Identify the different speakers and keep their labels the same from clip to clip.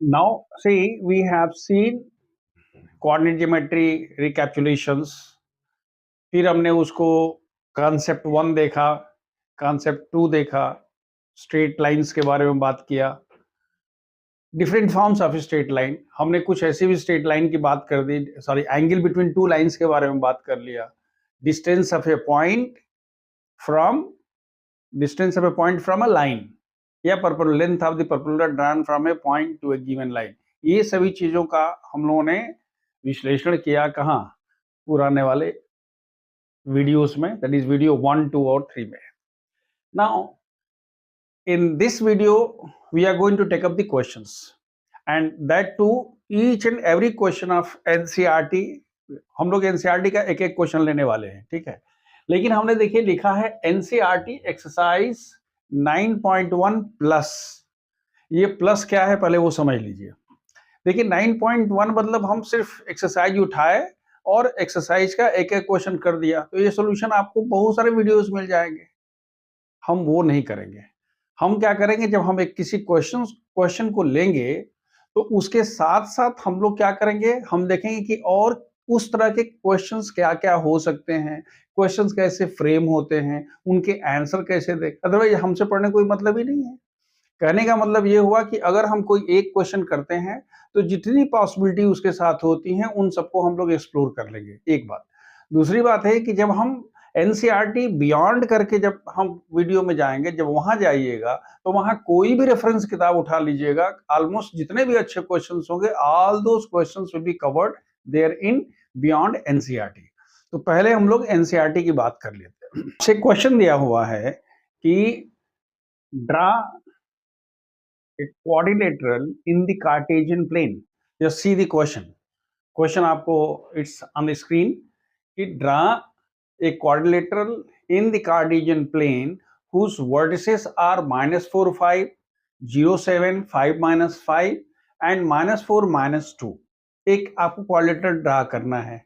Speaker 1: Now, see, we have seen coordinate geometry recapitulations. फिर हमने उसको कॉन्सेप्ट 1 देखा, कॉन्सेप्ट 2 देखा, स्ट्रेट लाइंस के बारे में बात किया, different forms of straight line. हमने कुछ ऐसी भी स्ट्रेट लाइन की बात कर दी, sorry angle between two lines के बारे में बात कर लिया. Distance of a point from a line या perpendicular length of the perpendicular drawn from a point to a given line. ये सभी चीजों का हम लोगों ने विश्लेषण किया कहाँ, पुराने वाले वीडियोस में, दैट इज वीडियो 1, 2 और 3 में. Now in this video we are going to take up the questions, and that too each and every question of NCERT. हम लोग NCERT का एक एक क्वेश्चन लेने वाले हैं, ठीक है. लेकिन हमने देखिए लिखा है NCERT एक्सरसाइज 9.1 प्लस. ये प्लस क्या है पहले वो समझ लीजिए. देखिए 9.1 मतलब हम सिर्फ एक्सरसाइज उठाए और एक्सरसाइज का एक एक क्वेश्चन कर दिया तो ये सोल्यूशन आपको बहुत सारे वीडियोस मिल जाएंगे. हम वो नहीं करेंगे. हम क्या करेंगे, जब हम एक किसी क्वेश्चन को लेंगे तो उसके साथ साथ हम लोग क्या करेंगे, हम देखेंगे कि और उस तरह के क्वेश्चंस क्या क्या हो सकते हैं, क्वेश्चंस कैसे फ्रेम होते हैं, उनके आंसर कैसे देख. अदरवाइज हमसे पढ़ने कोई मतलब ही नहीं है. कहने का मतलब ये हुआ कि अगर हम कोई एक क्वेश्चन करते हैं तो जितनी पॉसिबिलिटी उसके साथ होती हैं उन सबको हम लोग एक्सप्लोर कर लेंगे. एक बात. दूसरी बात है कि जब हम NCERT बियॉन्ड करके जब हम वीडियो में जाएंगे, जब वहां जाइएगा तो वहां कोई भी रेफरेंस किताब उठा लीजिएगा, ऑलमोस्ट जितने भी अच्छे क्वेश्चंस होंगे all those questions will be covered there in beyond NCERT. तो पहले हम लोग NCERT की बात कर लेते हैं. से क्वेश्चन दिया हुआ है कि draw a quadrilateral in the Cartesian plane. Just see the question. Question आपको इट्स ऑन द स्क्रीन कि draw a quadrilateral in the Cartesian plane whose vertices are -4, 5, 0, 7, 5, -5 and -4, -2. एक आपको क्वाड्रिलेटरल ड्रा करना है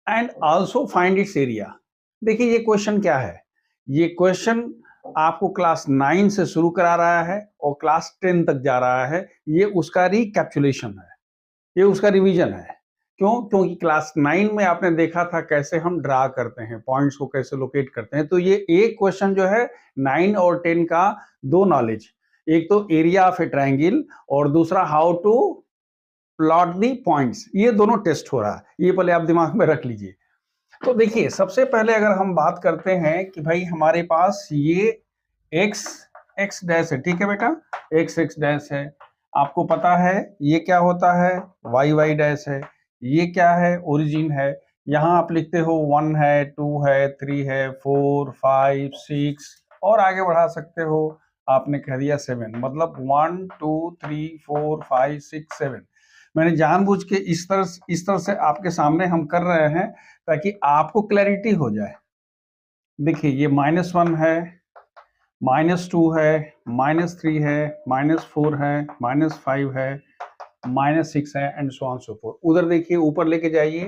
Speaker 1: and also find its area. देखिए ये question क्या है, ये क्वेश्चन आपको क्लास 9 से शुरू करा रहा है और क्लास 10 तक जा रहा है. ये उसका रिकैप्चुलेशन है, ये उसका रिवीजन है. क्यों? क्योंकि क्लास 9 में आपने देखा था कैसे हम ड्रा करते हैं, पॉइंट्स को कैसे लोकेट करते हैं. तो ये एक क्वेश्चन जो है 9 और 10 का दो नॉलेज, एक तो एरिया ऑफ ए ट्रायंगल और दूसरा how to plot the points, ये दोनों टेस्ट हो रहा है. ये पहले आप दिमाग में रख लीजिए. तो देखिए सबसे पहले अगर हम बात करते हैं कि भाई हमारे पास ये x डैश है, ठीक है बेटा, x डैश है. आपको पता है ये क्या होता है, y डैश है. ये क्या है, ओरिजिन है. यहाँ आप लिखते हो 1 है, 2 है, 3 है, 4, 5, 6 और आगे बढ़ा सकते हो. आपने कह दिया 7, मतलब 1, 2, 3, 4, 5, 6, 7. मैंने जानबूझ के इस तरह से आपके सामने हम कर रहे हैं ताकि आपको क्लैरिटी हो जाए. देखिए ये -1 है, -2 है, -3 है, -4 है, -5 है, -6 है and so on so fourth. उधर देखिए ऊपर लेके जाइए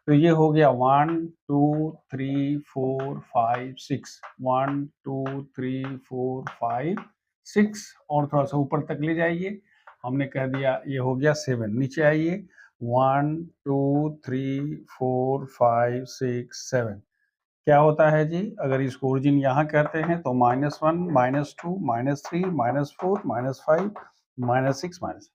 Speaker 1: तो ये हो गया 1, 2, 3, 4, 5, 6, 1, 2, 3, 4, 5, 6 और थोड़ा सा ऊपर तक ले जाइए. हमने कह दिया ये हो गया 7. नीचे आइए 1, 2, 3, 4, 5, 6, 7. क्या होता है जी, अगर इसको ओरिजिन यहाँ कहते हैं तो -1, -2, -3, -4, -5, -6,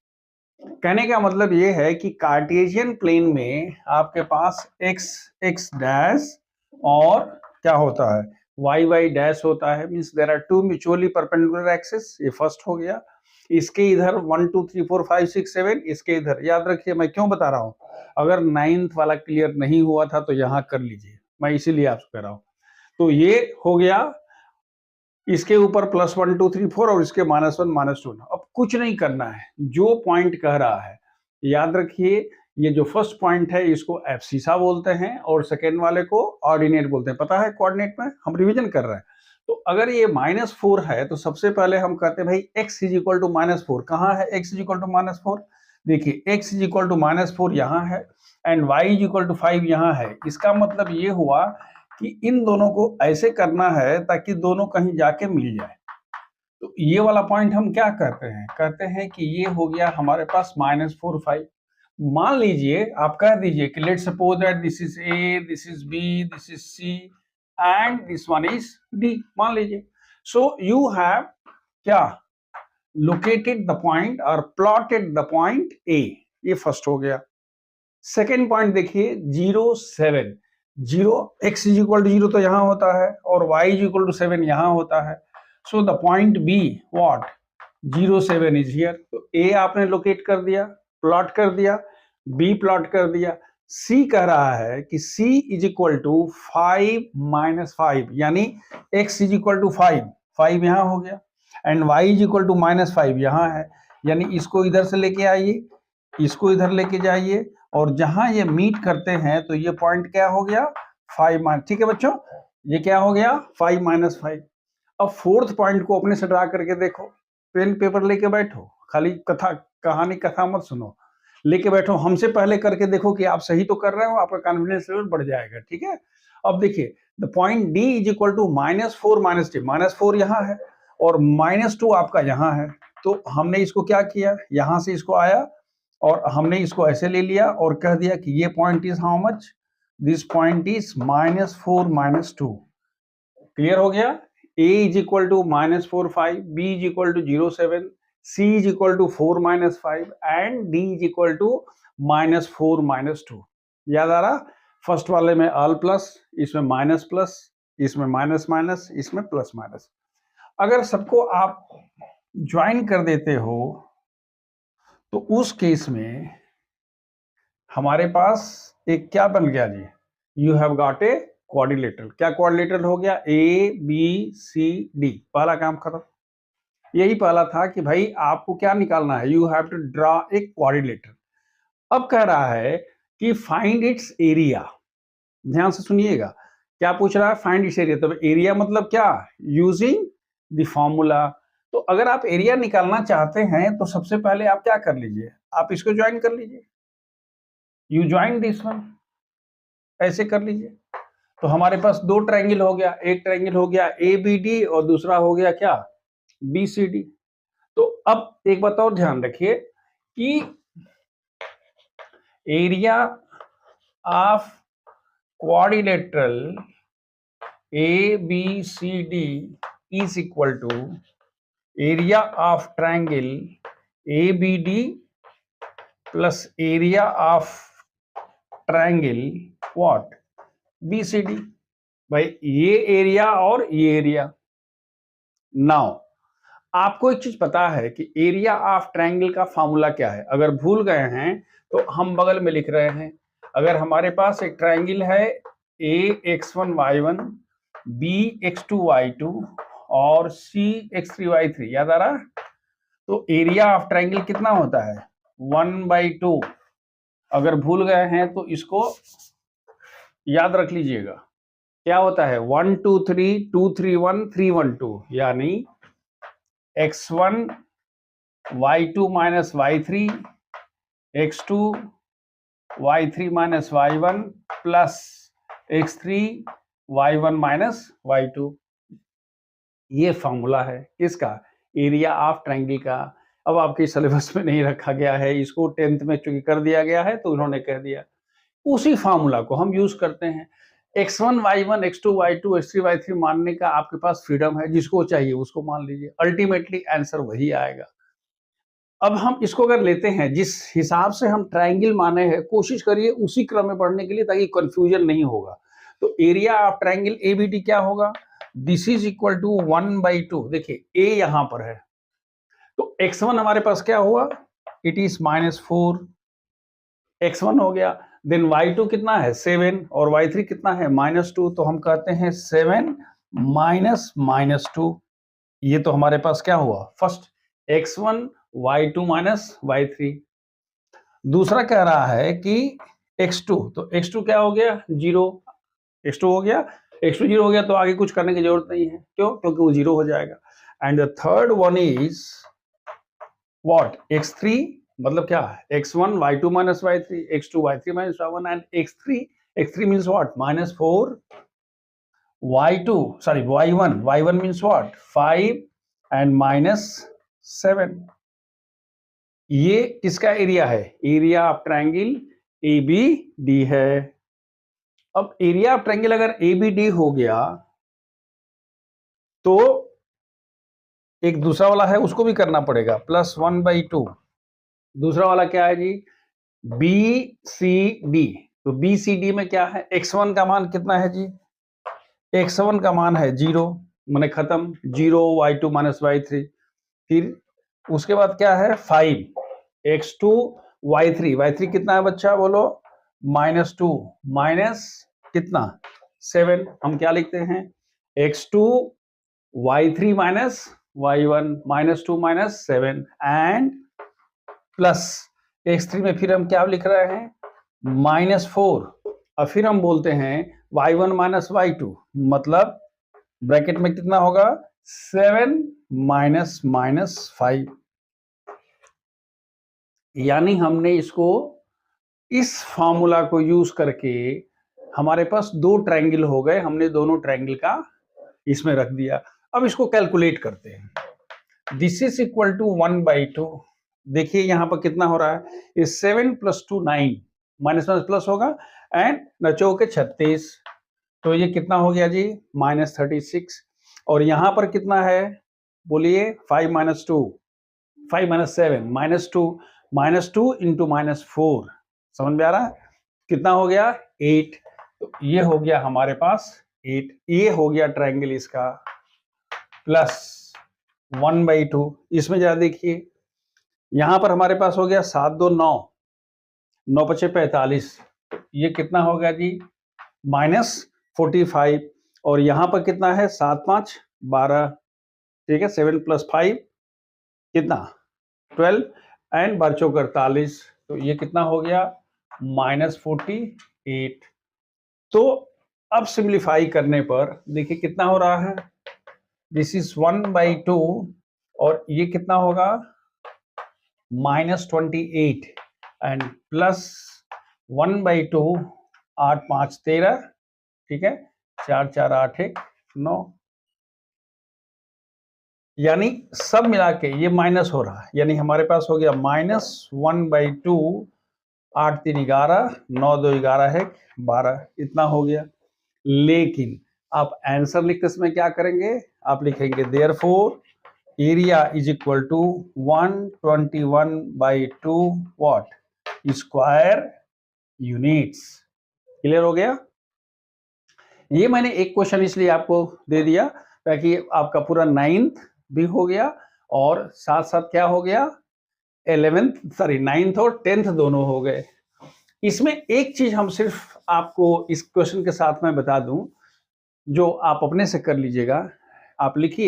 Speaker 1: कहने का मतलब ये है कि कार्टेशियन प्लेन में आपके पास x डैश और क्या होता है y डैश होता है. Means there are two mutually perpendicular axis. ये फर्स्ट हो गया. इसके इधर 1, 2, 3, 4, 5, 6, 7, इसके इधर. याद रखिए मैं क्यों बता रहा हूं, अगर 9th वाला क्लियर नहीं हुआ था तो यहां कर लीजिए, मैं इसीलिए आपको कह रहा हूं. तो ये हो गया, इसके ऊपर +1, 2, 3, 4 और इसके -1, -2. अब कुछ नहीं करना है, जो पॉइंट कह रहा है. याद रखिए ये जो फर्स्ट पॉइंट है इसको एब्सिसा बोलते हैं और सेकेंड वाले को ऑर्डिनेट बोलते हैं. पता है कोऑर्डिनेट में हम रिवीजन कर रहे हैं. तो अगर ये -4 है तो सबसे पहले हम कहते हैं भाई x = -4. कहाँ है x = -4? देखिए x = -4 यहाँ है एंड y = 5 यहाँ है. इसका मतलब ये हुआ कि इन दोनों को ऐसे करना है ताकि दोनों कहीं जाके मिल जाए. तो ये वाला पॉइंट हम क्या कहते हैं कि ये हो गया हमारे पास -4 5। मान लीजिए आप कह दीजिए कि let's suppose that this is A, this is B, this is C and this one is D, मान लीजिए। सो यू हैव क्या लोकेटेड द पॉइंट और प्लॉटेड द पॉइंट ए, ये फर्स्ट हो गया। सेकेंड पॉइंट देखिए 0 7, 0 x इज इक्वल टू 0 तो यहां होता है और y इज इक्वल टू 7 यहां होता है। So the point be what 0 7 is here. तो ए आपने लोकेट कर दिया, प्लॉट कर दिया, बी प्लॉट कर दिया, सी कह रहा है कि c इज इक्वल टू 5 - 5 यानी x इज इक्वल टू 5, 5 यहां हो गया and y is equal to -5 यहां है, यानी इसको इधर से लेके आइए, इसको इधर लेके जाइए और जहां ये मीट करते हैं तो ये पॉइंट क्या हो गया 5 ठीक है बच्चों, ये क्या हो गया 5 - 5। अब फोर्थ पॉइंट को अपने से ड्रा करके देखो, पेन पेपर लेके बैठो, खाली कथा मत सुनो, लेके बैठो, हमसे पहले करके देखो कि आप सही तो कर रहे हो, आपका कॉन्फिडेंस लेवल बढ़ जाएगा। ठीक है, अब देखिए the point D is equal to -4 - 4 यहाँ है और -2 आपका यहाँ है। तो हमने इसको क्या किया, यहां से इसको आया और हमने इसको ऐसे ले लिया और कह दिया कि ये point is how much, this point is -4 - 2। Clear हो गया। a is equal to -4 5, b is equal to 0 7, c is equal to 4 - 5 and d is equal to -4 - 2। याद आ रहा, फर्स्ट वाले में ऑल प्लस, इसमें माइनस प्लस, इसमें माइनस माइनस, इसमें प्लस माइनस। अगर सबको आप ज्वाइन कर देते हो तो उस केस में हमारे पास एक क्या बन गया जी, you have got a quadrilateral. क्या क्वाड्रिलेटरल हो गया, ए बी सी डी, पहला काम खत्म। यही पहला था कि भाई आपको क्या निकालना है, you have to draw a quadrilateral. अब कह रहा है कि फाइंड इट्स एरिया, ध्यान से सुनिएगा, क्या पूछ रहा है, फाइंड इट्स एरिया। तो एरिया मतलब क्या, यूजिंग द फॉर्मूला। तो अगर आप एरिया निकालना चाहते हैं तो सबसे पहले आप क्या कर लीजिए, आप इसको ज्वाइन कर लीजिए, यू ज्वाइन दिस वन, ऐसे कर लीजिए। तो हमारे पास दो ट्रायंगल हो गया, एक ट्रायंगल हो गया ए बी डी और दूसरा हो गया क्या बी सी डी। तो अब एक बात और ध्यान रखिए कि area of quadrilateral A B C D is equal to area of triangle A B D plus area of triangle what B C D. भाई ये एरिया और ये एरिया। नाउ आपको एक चीज पता है कि एरिया ऑफ ट्रायंगल का फॉर्मूला क्या है, अगर भूल गए हैं तो हम बगल में लिख रहे हैं। अगर हमारे पास एक ट्रायंगल है ए x1 y1, B x2 y2 और सी x3 y3, याद आ रहा, तो एरिया ऑफ ट्रायंगल कितना होता है 1/2। अगर भूल गए हैं तो इसको याद रख लीजिएगा, क्या होता है 1 2 3 2 3 1 3 1 2, यानी x1 y2 minus y3 x2 y3 minus y1 plus x3 y1 minus y2। ये फॉर्मूला है किसका, एरिया ऑफ ट्रायंगल का। अब आपके सिलेबस में नहीं रखा गया है, इसको 10th में चूंकि कर दिया गया है तो उन्होंने कह दिया, उसी फॉर्मूला को हम यूज करते हैं। x1 y1 x2 y2 x3 y3 मानने का आपके पास फ्रीडम है, जिसको चाहिए उसको मान लीजिए, अल्टीमेटली आंसर वही आएगा। अब हम इसको अगर लेते हैं, जिस हिसाब से हम ट्रायंगल माने हैं, कोशिश करिए उसी क्रम में पढ़ने के लिए ताकि कंफ्यूजन नहीं होगा। तो एरिया ऑफ ट्रायंगल एबीडी क्या होगा, दिस इज इक्वल टू 1/2। देखिए ए यहां पर है तो x1 हमारे पास क्या हुआ, इट इज -4, x1 हो गया। देन y2 कितना है 7 और y3 कितना है -2, तो हम कहते हैं 7 माइनस -2। ये तो हमारे पास क्या हुआ, first x1 y2 minus y3। दूसरा कह रहा है कि x2, तो x2 क्या हो गया 0, x2 हो गया, x2 0 हो गया तो आगे कुछ करने की जरूरत नहीं है, क्यों, क्योंकि वो 0 हो जाएगा। And the third one is what x3, मतलब क्या x1 y2 minus y3 x2 y3 minus y1 and x3 means what -4 y2 sorry y1 means what 5 and -7। ये किसका एरिया है? एरिया ऑफ ट्रायंगल ABD है। अब एरिया ऑफ ट्रायंगल अगर ABD हो गया तो एक दूसरा वाला है उसको भी करना पड़ेगा, +1/2। दूसरा वाला क्या है जी? BCD। तो BCD में क्या है? x1 का मान कितना है जी? x1 का मान है 0, माने खत्म, 0 y2 - y3। फिर उसके बाद क्या है? 5 x2 y3। y3 कितना है बच्चा बोलो? -2 माइनस कितना? 7। हम क्या लिखते हैं? x2 y3 minus y1 -2 -7 and plus x3 में फिर हम क्या लिख रहे हैं? -4। और फिर हम बोलते हैं y1 -y2, मतलब ब्रैकेट में कितना होगा? 7 -5। यानी हमने इसको, इस फॉर्मूला को यूज करके हमारे पास दो ट्रायंगल हो गए, हमने दोनों ट्रायंगल का इसमें रख दिया। अब इसको कैलकुलेट करते हैं। This is equal to 1/2। देखिए यहां पर कितना हो रहा है? इस 7 + 2 9, माइनस माइनस प्लस होगा एंड नचो के 36। तो ये कितना हो गया जी? -36। और यहां पर कितना है बोलिए? 5 - 2, 5 - 7 -2 इंटू -4। समझ में आ रहा है? कितना हो गया? 8। तो ये हो गया हमारे पास 8। ये हो गया ट्रायंगल इसका, प्लस 1/2। इसमें जरा देखिए, यहां पर हमारे पास हो गया 7 2 9, 9 × 5 = 45। ये कितना हो गया जी? -45। और यहां पर कितना है? 7 5 12। ठीक है, 7 + 5 कितना? 12 एंड 12 × 48। तो ये कितना हो गया? -48। तो अब सिंप्लीफाई करने पर देखिए कितना हो रहा है? दिस इज 1/2 और ये कितना होगा? -28 एंड प्लस 1/2, 8 5 13। ठीक है, 4 4 8 1 9। यानी सब मिला के ये माइनस हो रहा है, यानी हमारे पास हो गया -1/2, 8 3 11, 9 2 11 है 12, इतना हो गया। लेकिन आप आंसर लिखते समय क्या करेंगे? आप लिखेंगे therefore area is equal to 121/2 what? Square units. Clear हो गया? ये मैंने एक क्वेश्चन इसलिए आपको दे दिया ताकि आपका पूरा 9th भी हो गया और साथ साथ क्या हो गया? 9th और 10th दोनों हो गए। इसमें एक चीज हम सिर्फ आपको इस क्वेश्चन के साथ में बता दूं, जो आप अपने से कर लीजिएगा। आप लिख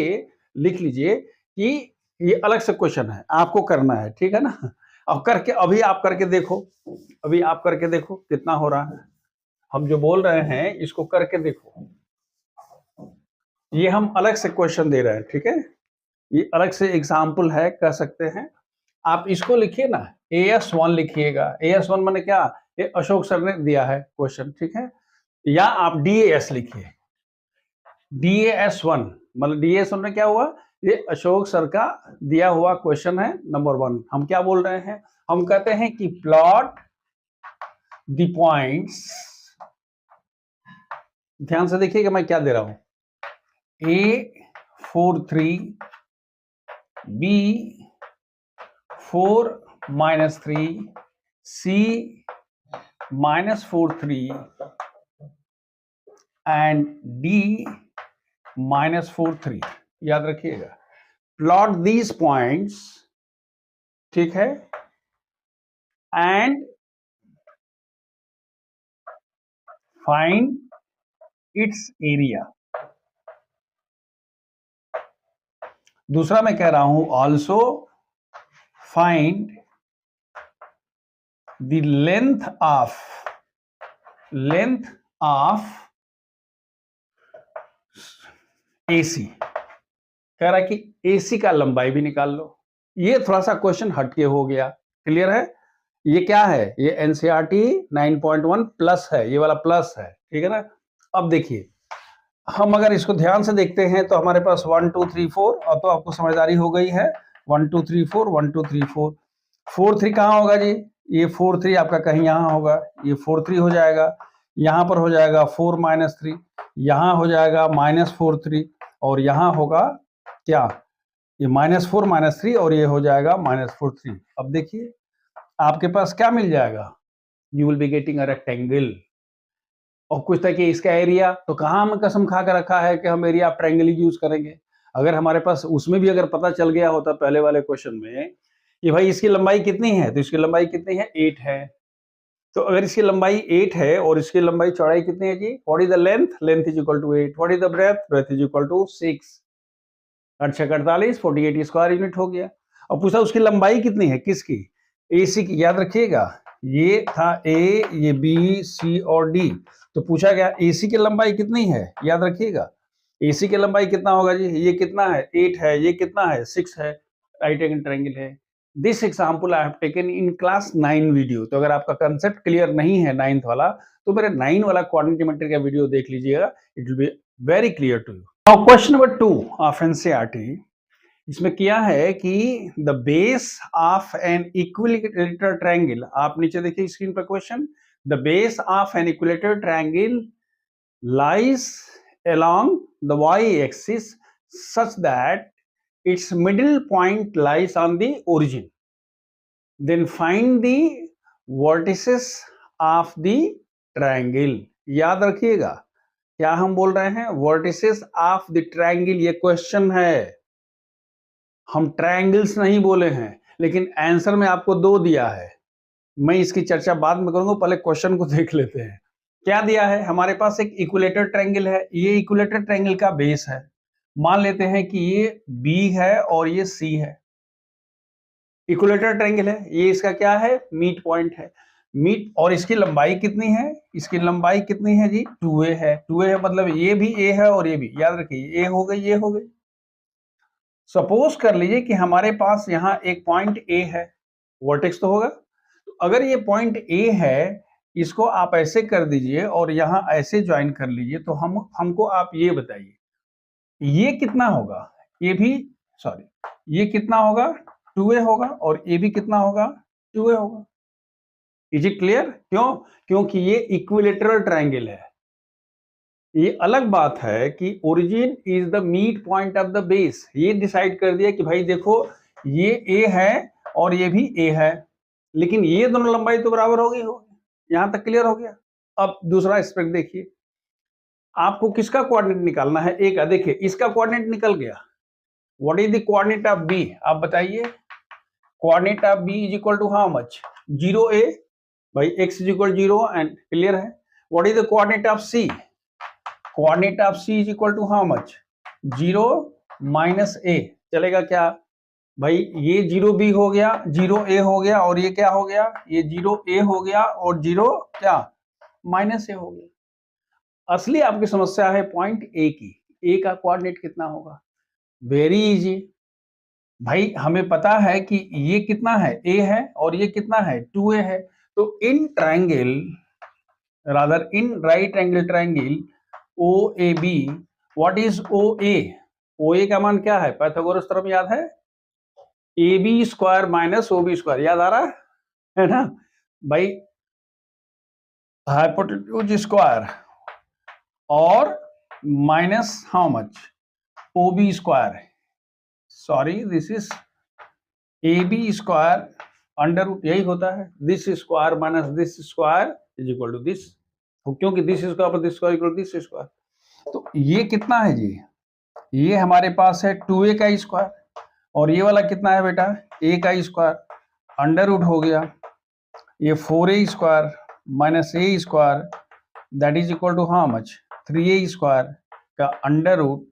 Speaker 1: लीजिए कि ये अलग से क्वेश्चन है, आपको करना है, ठीक है ना? अब करके अभी आप करके देखो, अभी आप करके देखो कितना हो रहा है। हम जो बोल रहे हैं इसको करके देखो। ये हम अलग से क्वेश्चन दे रहे हैं, ठीक है? ये अलग से एग्जाम्पल है, कह सकते हैं। आप इसको लिखिए ना, AS1 लिखिएगा। AS1 मैंने क्या? ये अशोक सर ने दिया है क्वेश्चन, ठीक है? या आप DAS लिखिए। DAS1 मतलब DAS1 में क्या हुआ? ये अशोक सर का दिया हुआ क्वेश्चन है, नंबर 1। हम क्या बोल रहे हैं? हम कहते हैं कि प्लॉट द पॉइंट्स, ध्यान से देखिएगा मैं क्या दे रहा हूं। A4 3, B4 - 3, C -4 3 and D -4 3। याद रखिएगा, प्लॉट दीज पॉइंट्स, ठीक है, एंड फाइंड इट्स एरिया। दूसरा मैं कह रहा हूं, also find the length of AC। कह रहा है कि AC का लंबाई भी निकाल लो। ये थोड़ा सा क्वेश्चन हटके हो गया। क्लियर है? ये क्या है? ये NCERT 9.1 प्लस है, ये वाला प्लस है, ठीक है ना? अब देखिए, हम अगर इसको ध्यान से देखते हैं तो हमारे पास 1 2 3 4, और तो आपको समझदारी हो गई है। 1 2 3 4 1 2 3 4 4 3 कहाँ होगा जी? ये 4 3 आपका कहीं यहाँ होगा, ये 4 3 हो जाएगा, यहाँ पर हो जाएगा 4 -3, यहाँ हो जाएगा -4 3, और यहाँ होगा क्या? ये -4 -3, और ये हो जाएगा -4 3। अब देखिए आपके पास क्या मिल जाएगा? You will be getting a rectangle. और कुछ था कि इसका एरिया, तो कहाँ हम कसम खा कर रखा है कि हम एरिया ऑफ ट्रायंगल यूज करेंगे। अगर हमारे पास उसमें भी अगर पता चल गया होता पहले वाले क्वेश्चन में कि भाई इसकी लंबाई कितनी है, तो इसकी लंबाई कितनी है? 8 है। तो अगर इसकी लंबाई 8 है और इसकी लंबाई चौड़ाई कितनी है जी? What is the length? Length is equal to 8। What is the breadth? Breadth is equal to 6। 8 6 48, 48 square unit हो गया। और पूछा उसकी लंबाई कितनी है, किसकी? एसी की। याद रखिएगा ये था ए, ये बी, सी और डी। तो पूछा गया एसी की लंबाई कितनी है, याद रखिएगा एसी की लंबाई कितना होगा जी? ये कितना है? 8 है। ये कितना है? 6 है। राइट एंगल ट्रायंगल है। This example I have taken in class 9 video. तो अगर आपका कंसेप्ट क्लियर नहीं है 9th वाला, तो मेरे 9 वाला कोऑर्डिनेट ज्योमेट्री का वीडियो देख लीजिएगा, it will be very clear to you. Now question number 2 of NCERT, इसमें किया है कि the base of an equilateral triangle, आप नीचे देखिए स्क्रीन पर question, the base of an equilateral triangle lies along the y-axis such that its middle point lies on the origin. Then find the vertices of the triangle. याद रखिएगा क्या हम बोल रहे हैं? vertices of the triangle, ये question है, हम ट्रायंगल्स नहीं बोले हैं, लेकिन आंसर में आपको 2 दिया है। मैं इसकी चर्चा बाद में करूंगा, पहले क्वेश्चन को देख लेते हैं। क्या दिया है? हमारे पास एक इक्विलेटर ट्रायंगल है, ये इक्विलेटर ट्रायंगल का बेस है। मान लेते हैं कि ये बी है और ये सी है। इक्विलेटर ट्रायंगल है, ये इसका क्या है? मीट पॉइंट है। मीट, और इसकी लंबाई कितनी है? इसकी लंबाई कितनी है जी? 2a है। 2a है मतलब ये भी a है और ये भी, याद रखिए a हो गई, ये हो गई। सपोज कर लीजिए कि हमारे पास यहाँ एक पॉइंट a है, वर्टेक्स तो होगा। तो अगर ये पॉइंट a है, इसको आप ऐसे कर दीजिए और यहाँ ऐसे ज्वाइन कर लीजिए, तो हमको आप ये बताइए ये कितना होगा? ये भी सॉरी, ये कितना होगा? 2a होगा, और ये भी कितना होगा? 2a होगा। Is it clear? क्यों? क्योंकि ये इक्विलेटरल ट्रायंगल है। ये अलग बात है कि origin is the meet point of the base. ये डिसाइड कर दिया कि भाई देखो ये a है और ये भी a है, लेकिन ये दोनों लंबाई तो बराबर हो गई हो। यहां तक क्लियर हो गया? अब दूसरा एस्पेक्ट देखिए, आपको किसका कोऑर्डिनेट निकालना है? एक देखिए इसका कोऑर्डिनेट निकल गया। What is the coordinate of B? आप बताइए। Coordinate of B is equal to how much? 0a, भाई x is equal 0 and clear है। What is the coordinate of C? Coordinate of C is equal to how much? 0 -a। चलेगा क्या भाई? ये 0b हो गया, 0a हो गया, और ये क्या हो गया? ये 0a हो गया, और 0 क्या? -a हो गया। असली आपकी समस्या है पॉइंट a की। a का कोऑर्डिनेट कितना होगा? वेरी इजी भाई, हमें पता है कि ये कितना है? a है, और ये कितना है? 2a है। तो in triangle, rather in right angle triangle OAB, what is OA? OA का मान क्या है? पाइथागोरस थ्योरम याद है? AB square minus OB square, याद आ रहा है ना भाई? हाइपोटेन्यूज स्क्वायर और minus how much? OB square. Sorry, this is AB square under root, यही होता है। This square minus this square is equal to this, क्योंकि दिस स्क्वायर पर this square equal to this square. तो ये कितना है जी? ये हमारे पास है 2a का स्क्वायर, और ये वाला कितना है बेटा? a का स्क्वायर अंडर रूट हो गया, ये 4a square minus a square that is equal to how much? 3a square का under root.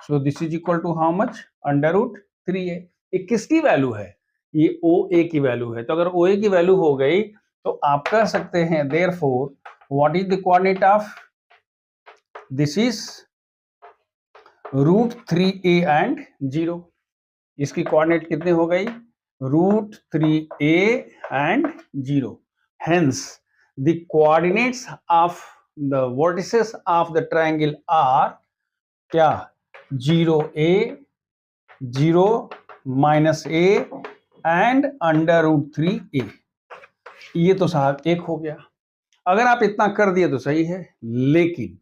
Speaker 1: So this is equal to how much? Under root 3a। ये किसकी वैल्यू है? ये OA की वैल्यू है। तो अगर OA की वैल्यू हो गई तो आप कह सकते हैं therefore what is the coordinate of this? Is root 3a and 0। इसकी कोऑर्डिनेट कितनी हो गई? Root 3a and 0। Hence the coordinates of the vertices of the triangle are क्या 0a 0 minus a and under root 3a। ये तो साहब एक हो गया। अगर आप इतना कर दिए तो सही है, लेकिन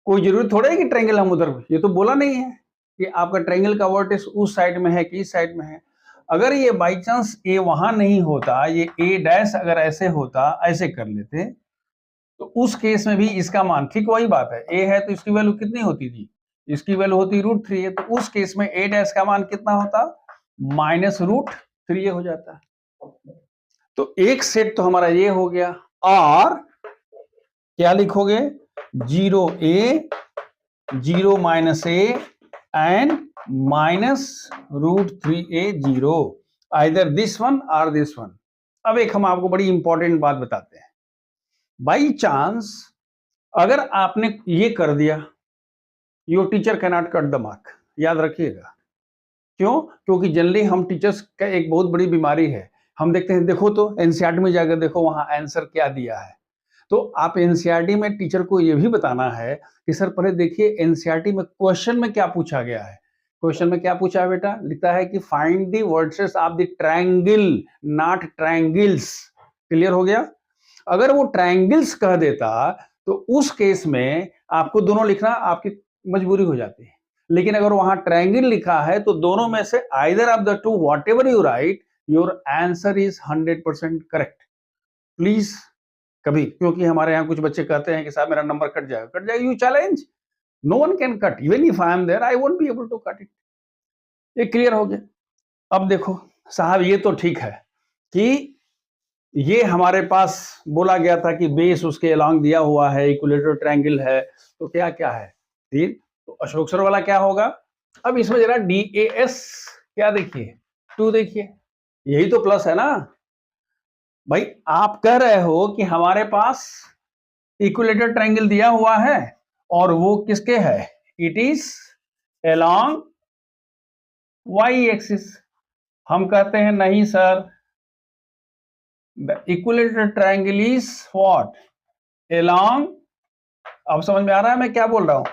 Speaker 1: कोई जरूरी थोड़ा है कि ट्रायंगल हम उधर, ये तो बोला नहीं है कि आपका ट्रायंगल का वर्टेक्स उस साइड में है कि इस साइड में है। अगर ये बाई चांस ए वहां नहीं होता, ये ए डैश अगर ऐसे होता, ऐसे कर लेते, तो उस केस में भी इसका मान ठीक वही बात है, ए है तो इसकी वैल्यू कितनी होती थी, इसकी वैल्यू होती √3 है, तो उस केस में ए डैश का मान कितना होता, -√3 हो जाता। तो एक सेट तो हमारा ये हो गया, और क्या लिखोगे 0a 0 minus a and -√3a 0, either this one और दिस वन। अब एक हम आपको बड़ी इंपॉर्टेंट बात बताते हैं। बाई चांस अगर आपने ये कर दिया, your teacher can not cut the mark, याद रखिएगा। क्यों? क्योंकि जनरली हम टीचर्स का एक बहुत बड़ी बीमारी है, हम देखते हैं, देखो तो एनसीईआरटी में जाकर देखो वहां आंसर क्या दिया है। तो आप एनसीईआरटी में टीचर को यह भी बताना है कि सर पहले देखिए एनसीईआरटी में क्वेश्चन में क्या पूछा गया है। क्वेश्चन में क्या पूछा है बेटा, लिखता है कि find the vertices of the triangle, not triangles. Clear हो गया? अगर वो ट्रायंगल्स कह देता तो उस केस में आपको दोनों लिखना आपकी मजबूरी हो जाती है, लेकिन अगर वहां ट्रायंगल लिखा है तो दोनों में से either of the two whatever you right your answer is 100% correct. Please कभी, क्योंकि हमारे यहाँ कुछ बच्चे कहते हैं कि साहब मेरा नंबर कट जाएगा, you challenge, no one can cut, even if I am there I won't be able to cut it. ये क्लियर हो गया? अब देखो साहब, ये तो ठीक है कि ये हमारे पास बोला गया था कि बेस उसके अलोंग दिया हुआ है, इक्विलेटरल ट्रायंगल है, तो क्या क्या है, ठीक। तो अशोक सर वाला क्या होगा? अब इसमें जरा DAS क्या देखिए, 2 देखिए, यही तो प्लस है ना भाई। आप कह रहे हो कि हमारे पास इक्विलेटरल ट्रायंगल दिया हुआ है और वो किसके है, it is along y axis. हम कहते हैं नहीं sir, the equilateral triangle is what, along, अब समझ में आ रहा है मैं क्या बोल रहा हूं,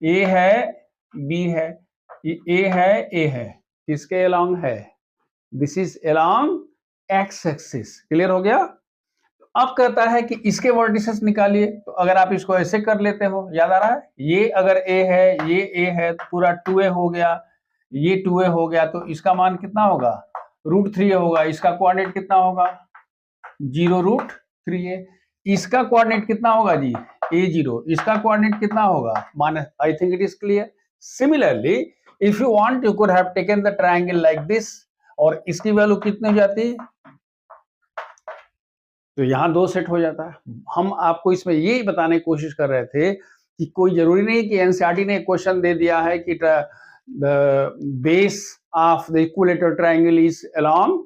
Speaker 1: A है B है, ये A है A है, किसके along है, this is along x axis. Clear हो गया? अब कहता है कि इसके वर्टिसेस निकालिए, तो अगर आप इसको ऐसे कर लेते हो, याद आ रहा है, ये अगर A है, ये A है, तो पूरा 2a हो गया, ये 2a हो गया, तो इसका मान कितना होगा, √3 होगा। इसका कोऑर्डिनेट कितना होगा, 0√3a। इसका कोऑर्डिनेट कितना होगा जी, a0। इसका कोऑर्डिनेट कितना होगा, minus. I think it is clear. Similarly if you want you could have taken the triangle like this, और इसकी वैल्यू कितनी हो जाती, तो यहां 2 सेट हो जाता है। हम आपको इसमें ये बताने की कोशिश कर रहे थे कि कोई जरूरी नहीं कि एनसीईआरटी ने क्वेश्चन दे दिया है कि the base of the equilateral triangle is along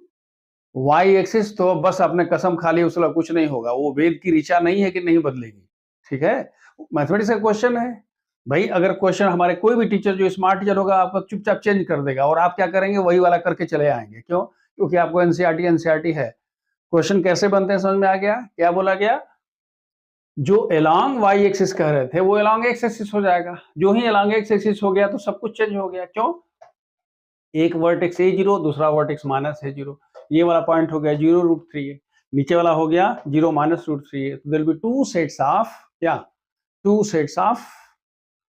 Speaker 1: y axis, तो बस आपने कसम खा ली, उसका कुछ नहीं होगा। वो वेद की ऋचा नहीं है कि नहीं बदलेगी, ठीक है। मैथमेटिक्स का क्वेश्चन है भाई। अगर क्वेश्चन हमारे कोई भी टीचर जो स्मार्ट टीचर होगा आपको चुपचाप चेंज कर देगा, और आप क्या करेंगे, वही वाला करके चले आएंगे। क्यों? क्योंकि आपको एनसीईआरटी है। क्वेश्चन कैसे बनते हैं समझ में आ गया? क्या बोला गया, जो अलोंग y एक्सिस कह रहे थे वो अलोंग x एक्सिस हो जाएगा। जो ही अलोंग x एक्सिस हो गया तो सब कुछ चेंज हो गया। क्यों? एक वर्टेक्स a0, दूसरा वर्टेक्स -a0, ये वाला पॉइंट हो गया 0√3a, नीचे वाला हो गया 0 -√3a। तो there will be 2 sets of क्या, 2 sets of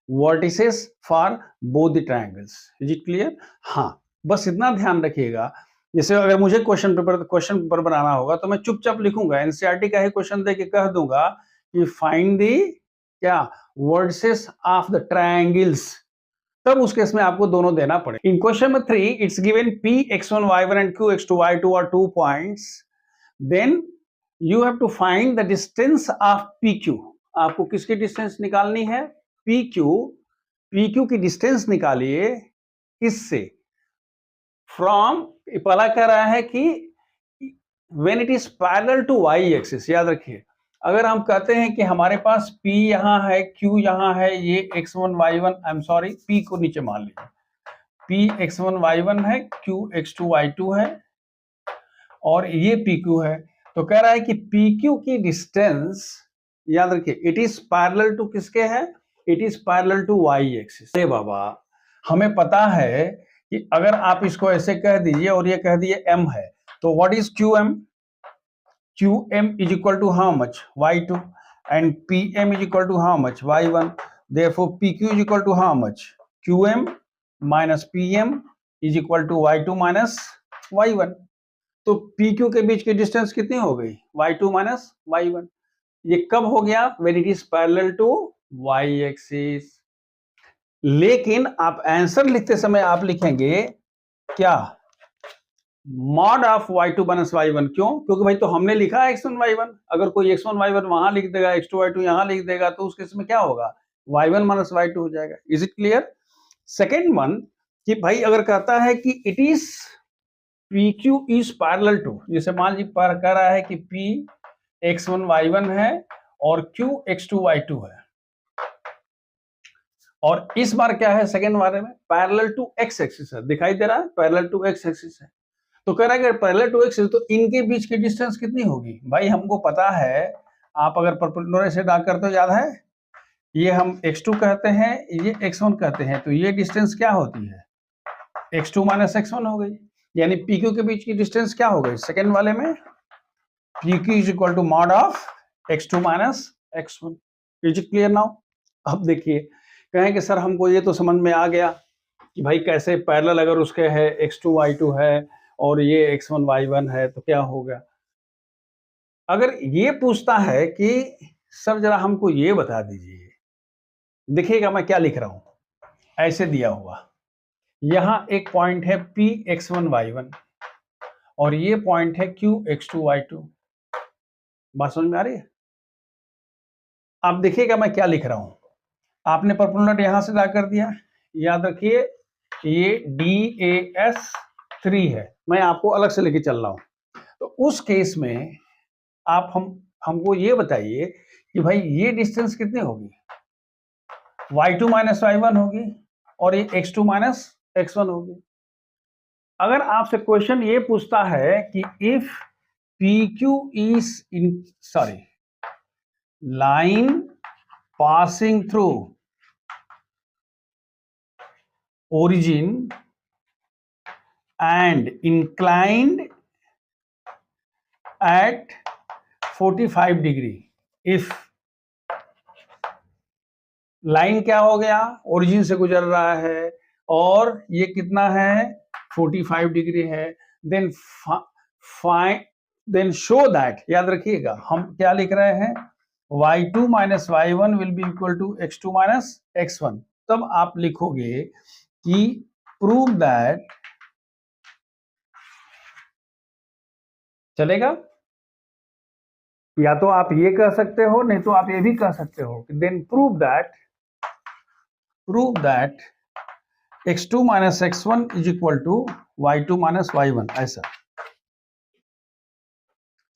Speaker 1: vertices for both the triangles. Is it clear? हाँ, बस इतना ध्यान रखिएगा, जैसे अगर मुझे क्वेश्चन पेपर बनाना होगा तो मैं चुपचाप लिखूंगा, एनसीईआरटी का ही क्वेश्चन दे के कह दूंगा कि फाइंड द क्या, वर्टिसेस ऑफ द ट्रायंगल्स, तब उस केस में आपको दोनों देना पड़े। In question number 3 it's given Px1 y1 and Qx2 y2 are 2 points, then you have to find the distance of PQ। आपको किसकी डिस्टेंस निकालनी है, PQ की डिस्टेंस निकालिए, किससे, फ्रॉम, पहला कह रहा है कि when it is parallel to y axis. याद रखिए, अगर हम कहते हैं कि हमारे पास P यहां है, Q यहां है, ये x1 y1, I am sorry, P को नीचे मान लीजिए, P x1 y1 है, Q x2 y2 है, और ये PQ है। तो कह रहा है कि PQ की डिस्टेंस, याद रखिए, इट इज पैरेलल टू किसके है, it is parallel to Y axis. अरे बाबा, हमें पता है कि अगर आप इसको ऐसे कह दीजिए और ये कह दिए m है, तो what is QM? QM is equal to how much? Y2, and PM is equal to how much? Y1. Therefore PQ is equal to how much? QM minus PM is equal to Y2 minus Y1. तो PQ के बीच की distance कितनी हो गई? Y2 minus Y1. ये कब हो गया? When it is parallel to Y axis. लेकिन आप आंसर लिखते समय आप लिखेंगे क्या? Mod of y2 minus y1। क्यों? क्योंकि भाई तो हमने लिखा है x1 y1। अगर कोई x1 y1 वहां लिख देगा, x2 y2 यहां लिख देगा, तो उस केस में क्या होगा? y1 माइनस y2 हो जाएगा। Is it clear? Second one कि भाई अगर कहता है कि it is PQ is parallel to, जैसे मान लीजिए कह रहा है कि P x1 y1 है और Q x2 y2 है, और इस बार क्या है सेकेंड बारे में? पैरेलल टू x एक्सिस है। दिखाई दे रहा है? पैरेलल टू x एक्सिस है। तो कह रहा है कि पैरेलल टू एक्सिस, तो इनके बीच की डिस्टेंस कितनी होगी? भाई हमको पता है, आप अगर परपेंडिकुलर से ड्रा करते हो, याद है, ये हम x2 कहते हैं, ये x1 कहते हैं, तो ये डिस्टेंस क्या होती है? x2 माइनस x1 हो गई। यानी PQ के बीच की डिस्टेंस क्या हो गई सेकेंड वाले में? PQ is equal to mod of x2 minus x1। Is it clear now? अब देखिए, कहें कि सर हमको ये तो समझ में आ गया कि भाई कैसे पैरेलल अगर उसके है x2 y2 है और ये x1 y1 है तो क्या होगा। अगर ये पूछता है कि सर जरा हमको ये बता दीजिए, देखिएगा मैं क्या लिख रहा हूं, ऐसे दिया हुआ, यहां एक पॉइंट है P x1 y1 और ये पॉइंट है Q x2 y2। बात समझ में आ रही है? आप देखिएगा मैं क्या लिख रहा हूं। आपने परपेंडिकुलर यहां से ड्रा कर दिया, याद रखिए ये DAS3 है, मैं आपको अलग से लेके चल रहा हूं। तो उस केस में आप हमको ये बताइए कि भाई ये डिस्टेंस कितनी होगी? y2 माइनस y1 होगी और ये x2 माइनस x1 होगी। अगर आपसे क्वेश्चन ये पूछता है कि if PQ is in line passing through origin and inclined at 45 degree, if line क्या हो गया? ओरिजिन से गुजर रहा है और ये कितना है? 45 डिग्री है, देन शो दैट, याद रखिएगा हम क्या लिख रहे हैं? y2 minus y1 will be equal to x2 minus x1। तब आप लिखोगे कि प्रूव दैट, चलेगा? या तो आप ये कह सकते हो, नहीं तो आप ये भी कह सकते हो, then prove that x2 minus x1 is equal to y2 minus y1। ऐसा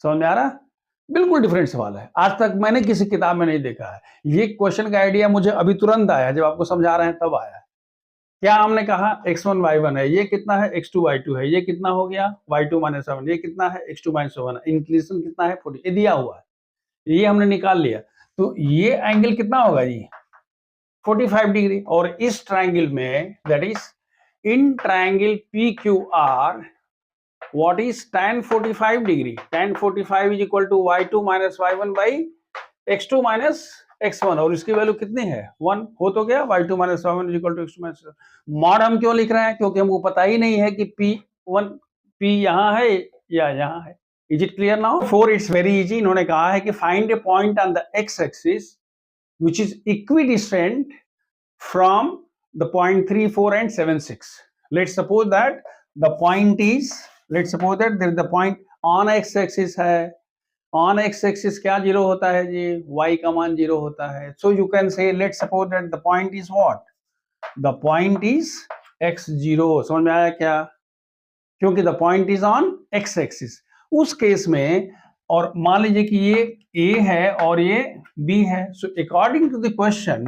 Speaker 1: समझ में आ रहा? बिल्कुल डिफरेंट सवाल है, आज तक मैंने किसी किताब में नहीं देखा है। ये क्वेश्चन का आइडिया मुझे अभी तुरंत आया, जब आपको समझा रहे हैं तब आया। क्या हमने कहा? x1 y1 है, ये कितना है? x2 y2 है, ये कितना हो गया? y2 माइनस y1, ये कितना है? x2 माइनस y1, इंक्लिनेशन कितना है? 40, ये दिया हुआ है, ये हमने निकाल लिया। तो ये एंगल कितना होगा जी? 45 डिग्री। और इस ट्रायंगल में, that is in triangle PQR, what is tan 45 degree? Tan 45 is equal to y2 minus y1 by x2 minus x1, और इसकी वैल्यू कितनी है? 1 हो तो गया। y2 minus y1 is equal to x2 minus x1। Mod हम क्यों लिख रहे हैं? क्योंकि हमको पता ही नहीं है कि P यहां है या यहां है। Is it clear now? Four it's very easy. इन्होंने कहा है कि find A point on the x axis which is equidistant from the point 3, 4 and 7, 6. Let's suppose that the point is, let's suppose that there is the point on x axis है, on x axis क्या zero होता है जी? y का मान zero होता है। So you can say, let's suppose that the point is what? The point is x0। समझ में आया क्या? क्योंकि the point is on x axis। उस केस में, और मान लीजिए कि ये a है और ये b है, so according to the question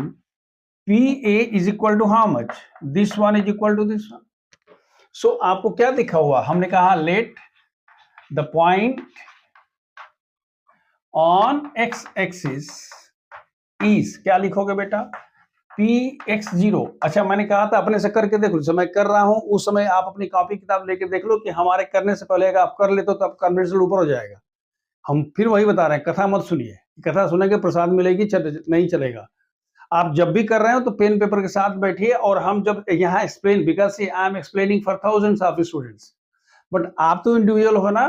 Speaker 1: PA is equal to how much? This one is equal to this one। So आपको क्या दिखा हुआ? हमने कहा let the point on x axis is, क्या लिखोगे बेटा? px0। अच्छा, मैंने कहा था अपने से करके देख लो, जब मैं कर रहा हूं उस समय आप अपनी कॉपी किताब लेके देख लो कि हमारे करने से पहले अगर आप कर लेते हो तो आपका कन्वर्जन ऊपर हो जाएगा। हम फिर वही बता रहे हैं, कथा मत सुनिए, कथा सुनेंगे प्रसाद मिलेगी नहीं चलेगा। आप जब भी कर रहे हो तो पेन पेपर के साथ बैठिए, और हम जब यहाँ explain, because I am explaining for thousands of students, but आप तो इंडिविजुअल हो ना,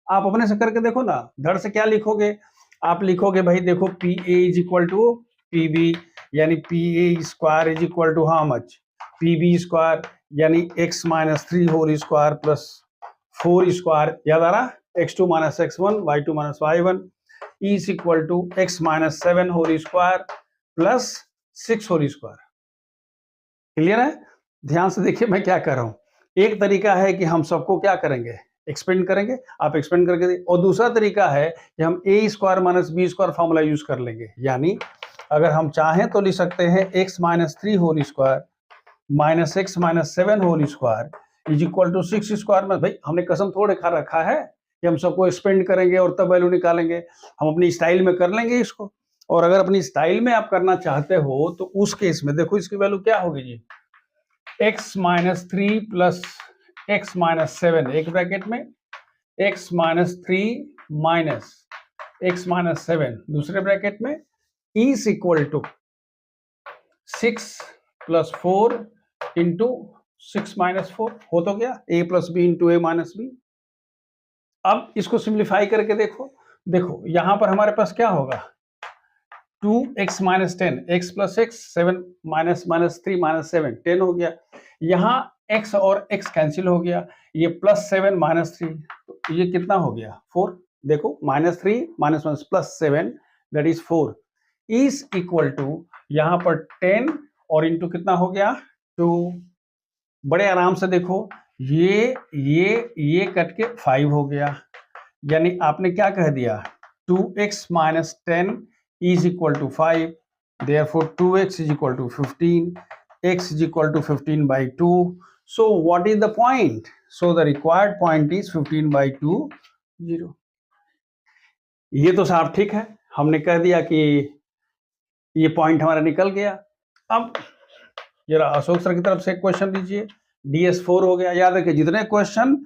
Speaker 1: आप अपने से करके देखो ना। धड़ से क्या लिखोगे, आप लिखोगे भाई देखो P A is equal to P B, यानी P A square is equal to how much, P B square यानी X minus 3 whole square plus 4 square, याद आ रहा, x2 minus x1 y2 minus y1 is equal to x minus 7 whole square plus 6 whole square. Clear है? ध्यान से देखिए मैं क्या कर रहा हूं। एक तरीका है कि हम सबको क्या करेंगे, एक्सपेंड करेंगे, आप एक्सपेंड करके दे, और दूसरा तरीका है कि हम A square minus B square formula use कर लेंगे। यानी अगर हम चाहें तो लिख सकते हैं x minus 3 whole square minus x minus 7 whole square is equal to 6 square. में भाई हमने कसम थोड़े खा रखा है कि हम सबको एक्सपेंड करेंगे और तब वैल्यू निकालेंगे, हम अपनी स्टाइल में कर लेंगे इसको। और अगर अपनी स्टाइल में आप करना चाहते हो तो उस केस में देखो इसकी वैल्यू क्या होगी जी, x minus 3 plus x minus 7, एक ब्रैकेट में x minus 3 minus x minus 7 दूसरे ब्रैकेट में is equal to 6 plus 4 into 6 minus 4, हो तो गया a plus B into A minus B. अब इसको सिंप्लीफाई करके देखो, देखो यहां पर हमारे पास क्या होगा, 2x minus 10, x plus x 7 minus minus 3 minus 7 10 हो गया। यहाँ x और x कैंसिल हो गया, ये प्लस 7 माइनस 3, तो ये कितना हो गया 4। देखो minus 3 minus minus plus 7 that is 4 is equal to यहाँ पर 10 और इंटू कितना हो गया 2। बड़े आराम से देखो, ये कट के 5 हो गया, यानी आपने क्या कह दिया 2x minus 10 is equal to 5, therefore 2x is equal to 15, x is equal to 15 by 2. So what is the point? So the required point is 15 by 2, 0. ये तो साफ ठीक है, हमने कह दिया कि ये पॉइंट हमारा निकल गया। अब जरा अशोक सर की तरफ से क्वेश्चन दीजिए, DS4 हो गया। याद रखिए जितने क्वेश्चन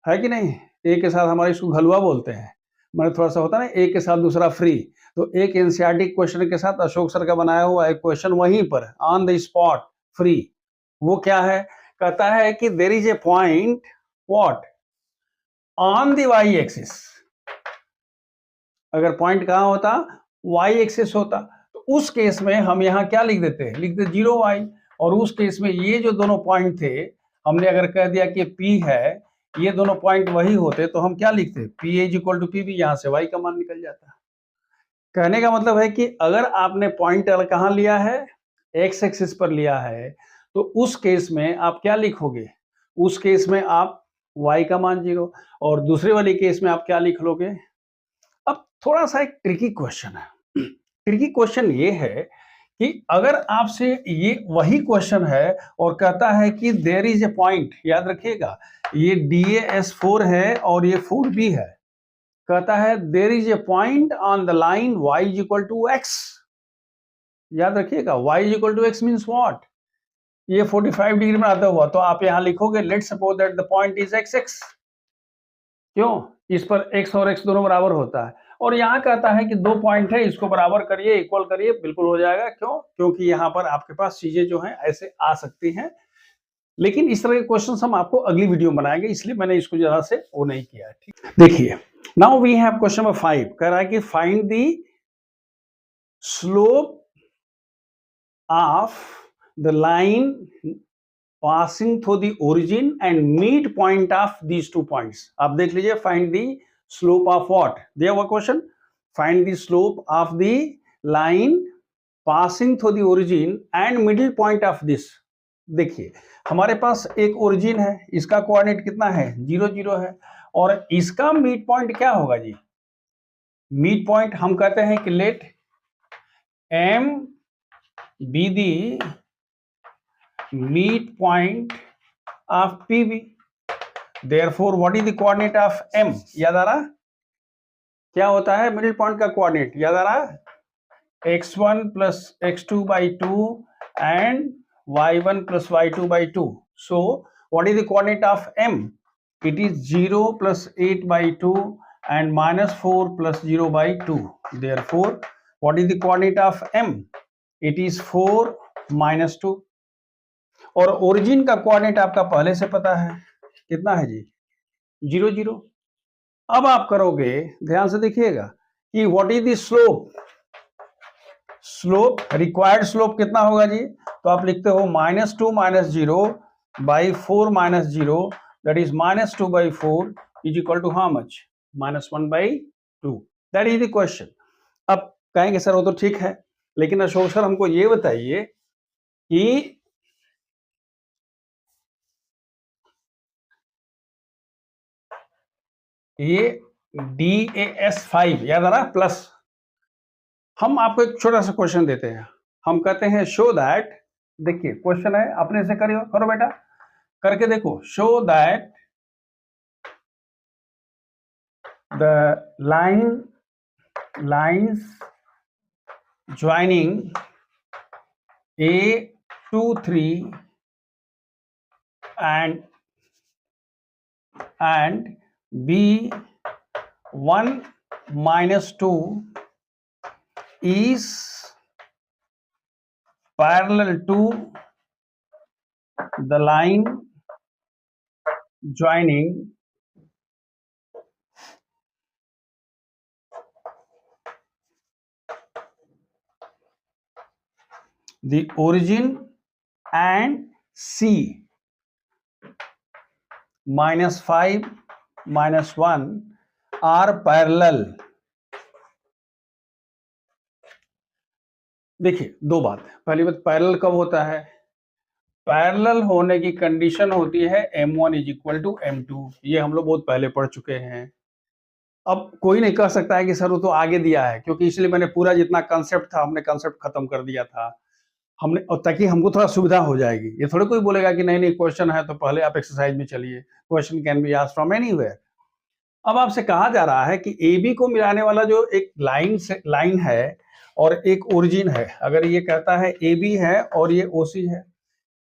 Speaker 1: है कि नहीं, एक के साथ हमारे इसको घलुआ बोलते हैं, मैंने थोड़ा सा होता है ना एक के साथ दूसरा फ्री, तो एक एनसीईआरटी क्वेश्चन के साथ अशोक सर का बनाया हुआ एक क्वेश्चन वहीं पर ऑन द स्पॉट फ्री। वो क्या है, कहता है कि there is a point what on the Y axis. अगर पॉइंट कहां होता, वाई एक्सिस होता, तो उस केस में हम यहां क्या लिख देते, लिख दे 0y। और उस केस में ये जो दोनों पॉइंट थे, हमने अगर कह दिया कि P है, ये दोनों पॉइंट वही होते तो हम क्या लिखते, P is equal to PB, यहां से y का मान निकल जाता। कहने का मतलब है कि अगर आपने पॉइंट कहां लिया है, x एक्सिस पर लिया है, तो उस केस में आप क्या लिखोगे, उस केस में आप y का मान 0, और दूसरे वाली केस में आप क्या लिख लोगे। अब थोड़ा सा एक ट्रिकी क्वेश्चन है, ट्रिकी क्वेश्चन ये है कि अगर आपसे ये वही क्वेश्चन है और कहता है कि देयर इज ए पॉइंट, याद रखिएगा ये DAS4 है और ये 4B है, कहता है there is a point on the line y is equal to x। याद रखिएगा y is equal to x means what, ये 45 डिग्री में आता हुआ, तो आप यहां लिखोगे let suppose that the point is x। क्यों, इस पर x और x दोनों बराबर होता है, और यहाँ कहता है कि दो पॉइंट है, इसको बराबर करिए, इक्वल करिए, बिल्कुल हो जाएगा। क्यों, क्योंकि यहाँ पर आपके पास चीजें जो हैं ऐसे आ सकती हैं, लेकिन इस तरह के क्वेश्चन हम आपको अगली वीडियो में बनाएंगे, इसलिए मैंने इसको जरा से वो नहीं किया है। ठीक, देखिए now we have question number 5, कह रहा है कि find the slope of the line passing through the origin and midpoint of these 2 points. आप देख लीजिए, find the slope of what, दिया हुआ question, find the slope of the line passing through the origin and middle point of this। देखिए हमारे पास एक origin है, इसका कोऑर्डिनेट कितना है 0 0 है, और इसका मिड पॉइंट क्या होगा जी, मिड पॉइंट हम कहते हैं कि late M be the midpoint of PB, therefore what is the coordinate of M, याद आ रहा क्या होता है मिडिल पॉइंट का कोऑर्डिनेट, याद आ रहा x1 plus x2 by 2 and y1 plus y2 by 2. So what is the coordinate of m? It is 0 plus 8 by 2 and minus 4 plus 0 by 2. Therefore what is the coordinate of m? It is 4 minus 2. और origin का coordinate आपका पहले से पता है, कितना है जी? 0 0. अब आप करोगे, ध्यान से देखिएगा कि what is the slope. Slope, required slope कितना होगा जी? तो आप लिखते हो -2 minus 0 by 4 minus 0, that is -2 by 4 is equal to how much? -1 by 2. That is the question. अब कहेंगे सर वो तो ठीक है, लेकिन अशोक सर हमको ये बताइए कि ये DAS5 याद आ रहा प्लस. हम आपको एक छोटा सा क्वेश्चन देते हैं, हम कहते हैं शो दैट, देखिए क्वेश्चन है, अपने से करो करो बेटा, करके देखो. Show that the lines joining A2 3 and B1 minus 2 is parallel to the line joining the origin and C -5 -1 are parallel. देखिए दो बात. पहली बात, पैरेलल कब होता है? पैरेलल होने की कंडीशन होती है m1 is equal to m2. ये हम लोग बहुत पहले पढ़ चुके हैं. अब कोई नहीं कह सकता है कि सर वो तो आगे दिया है, क्योंकि इसलिए मैंने पूरा जितना कंसेप्ट था हमने कंसेप्ट खत्म कर दिया था हमने, और ताकि हमको थोड़ा सुविधा हो जाएगी. ये थोड़ा कोई बोलेगा कि नहीं नहीं क्वेश्चन है तो पहले आप एक्सरसाइज में चलिए. Question can be asked from anywhere. अब आपसे कहा जा रहा है कि ए बी को मिलाने वाला जो एक लाइन है और एक ओरिजिन है. अगर ये कहता है ए बी है और ये ओ सी है,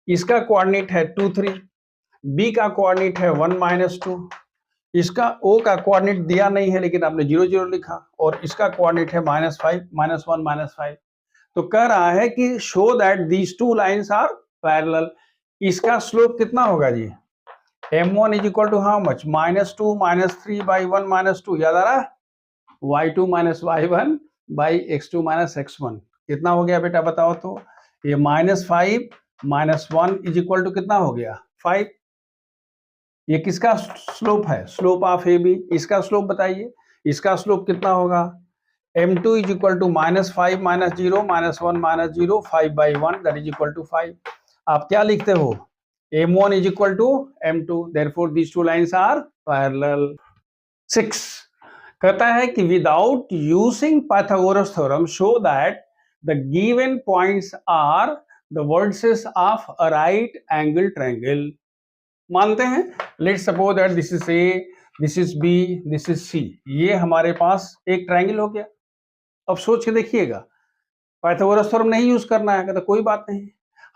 Speaker 1: इसका कोऑर्डिनेट है 2 3, बी का कोऑर्डिनेट है 1 माइनस 2, इसका ओ का कोऑर्डिनेट दिया नहीं है लेकिन आपने 0 0 लिखा, और इसका कोऑर्डिनेट है -5 -1 -5. तो कह रहा है कि show that these two lines are parallel. इसका स्लोप कितना होगा जी? m1 is equal to how much? -2 -3 by 1 -2. याद आ रहा? y2 minus y1 by x2 minus x1. कितना हो गया बेटा बताओ तो? ये -5 -1 इज इक्वल टू कितना हो गया? 5. ये किसका स्लोप है? Slope of A B. इसका स्लोप बताइए, इसका स्लोप कितना होगा? m2 is equal to -5 -0 -1 -0 5 by 1 that is equal to 5. आप क्या लिखते हो? m1 is equal to m2. Therefore these two lines are parallel. 6 कहता है कि without using Pythagoras theorem show that the given points are the vertices of a right angle triangle. मानते हैं, let's suppose that this is A, this is B, this is C. ये हमारे पास एक triangle हो गया. अब सोच के देखिएगा, पाइथागोरस थ्योरम नहीं यूज करना है, कहता कोई बात नहीं,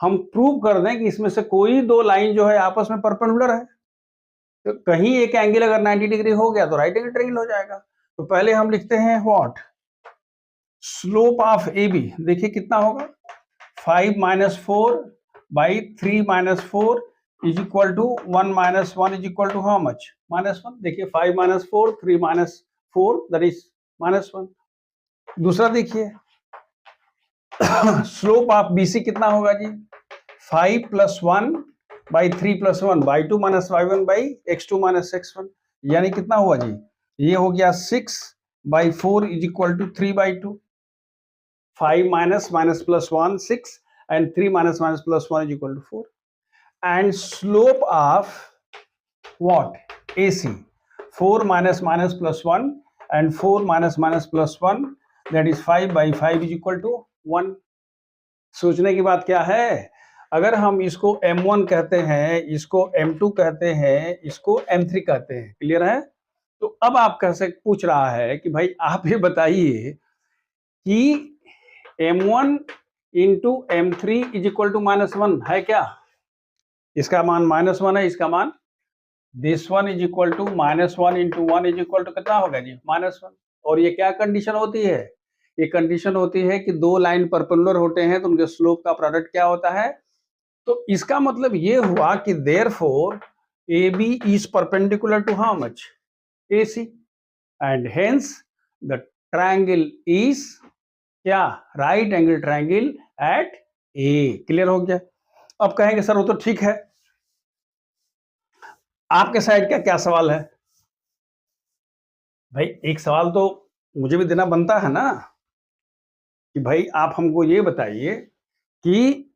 Speaker 1: हम प्रूव कर दें कि इसमें से कोई दो लाइन जो है आपस में परपेंडिकुलर है. तो कहीं एक एंगल अगर 90 डिग्री हो गया तो राइट एंगल ट्रायंगल हो जाएगा. तो पहले हम लिखते हैं what? Slope of A B. देखिए कितना होगा? 5 - 4 by 3 - 4 is equal to 1 - 1 is equal to how much? -1. देखिए 5 - 4 3 - 4 दैट इज -1. दूसरा देखिए स्लोप ऑफ BC कितना होगा जी? 5 + 1 by 3 + 1 by 2 - y1 by x2 - x1. यानी कितना हुआ जी? ये हो गया 6 by 4 is equal to 3 by 2. 5 - +1 6 and 3 - +1 is equal to 4. And slope of what? AC. 4 - +1 and 4 - +1 that is 5 by 5 is equal to 1. सोचने की बात क्या है? अगर हम इसको m1 कहते हैं, इसको m2 कहते हैं, इसको m3 कहते हैं, क्लियर है? तो अब आप पूछ रहा है कि भाई आप ये बताइए कि m1 into m3 is equal to -1 है क्या? इसका मान -1 है, इसका मान this one is equal to -1 into 1 is equal to कितना होगा जी? -1। और ये क्या कंडीशन होती है? ये कंडीशन होती है कि दो लाइन परपेंडिकुलर होते हैं तो उनके स्लोप का प्रोडक्ट क्या होता है? तो इसका मतलब ये हुआ कि therefore AB is perpendicular to how much? AC, and hence the triangle is क्या? Right angle triangle eight A। Clear हो गया? अब कहेंगे सर वो तो ठीक है, आपके साइड का क्या सवाल है? भाई एक सवाल तो मुझे भी देना बनता है ना, कि भाई आप हमको ये बताइए कि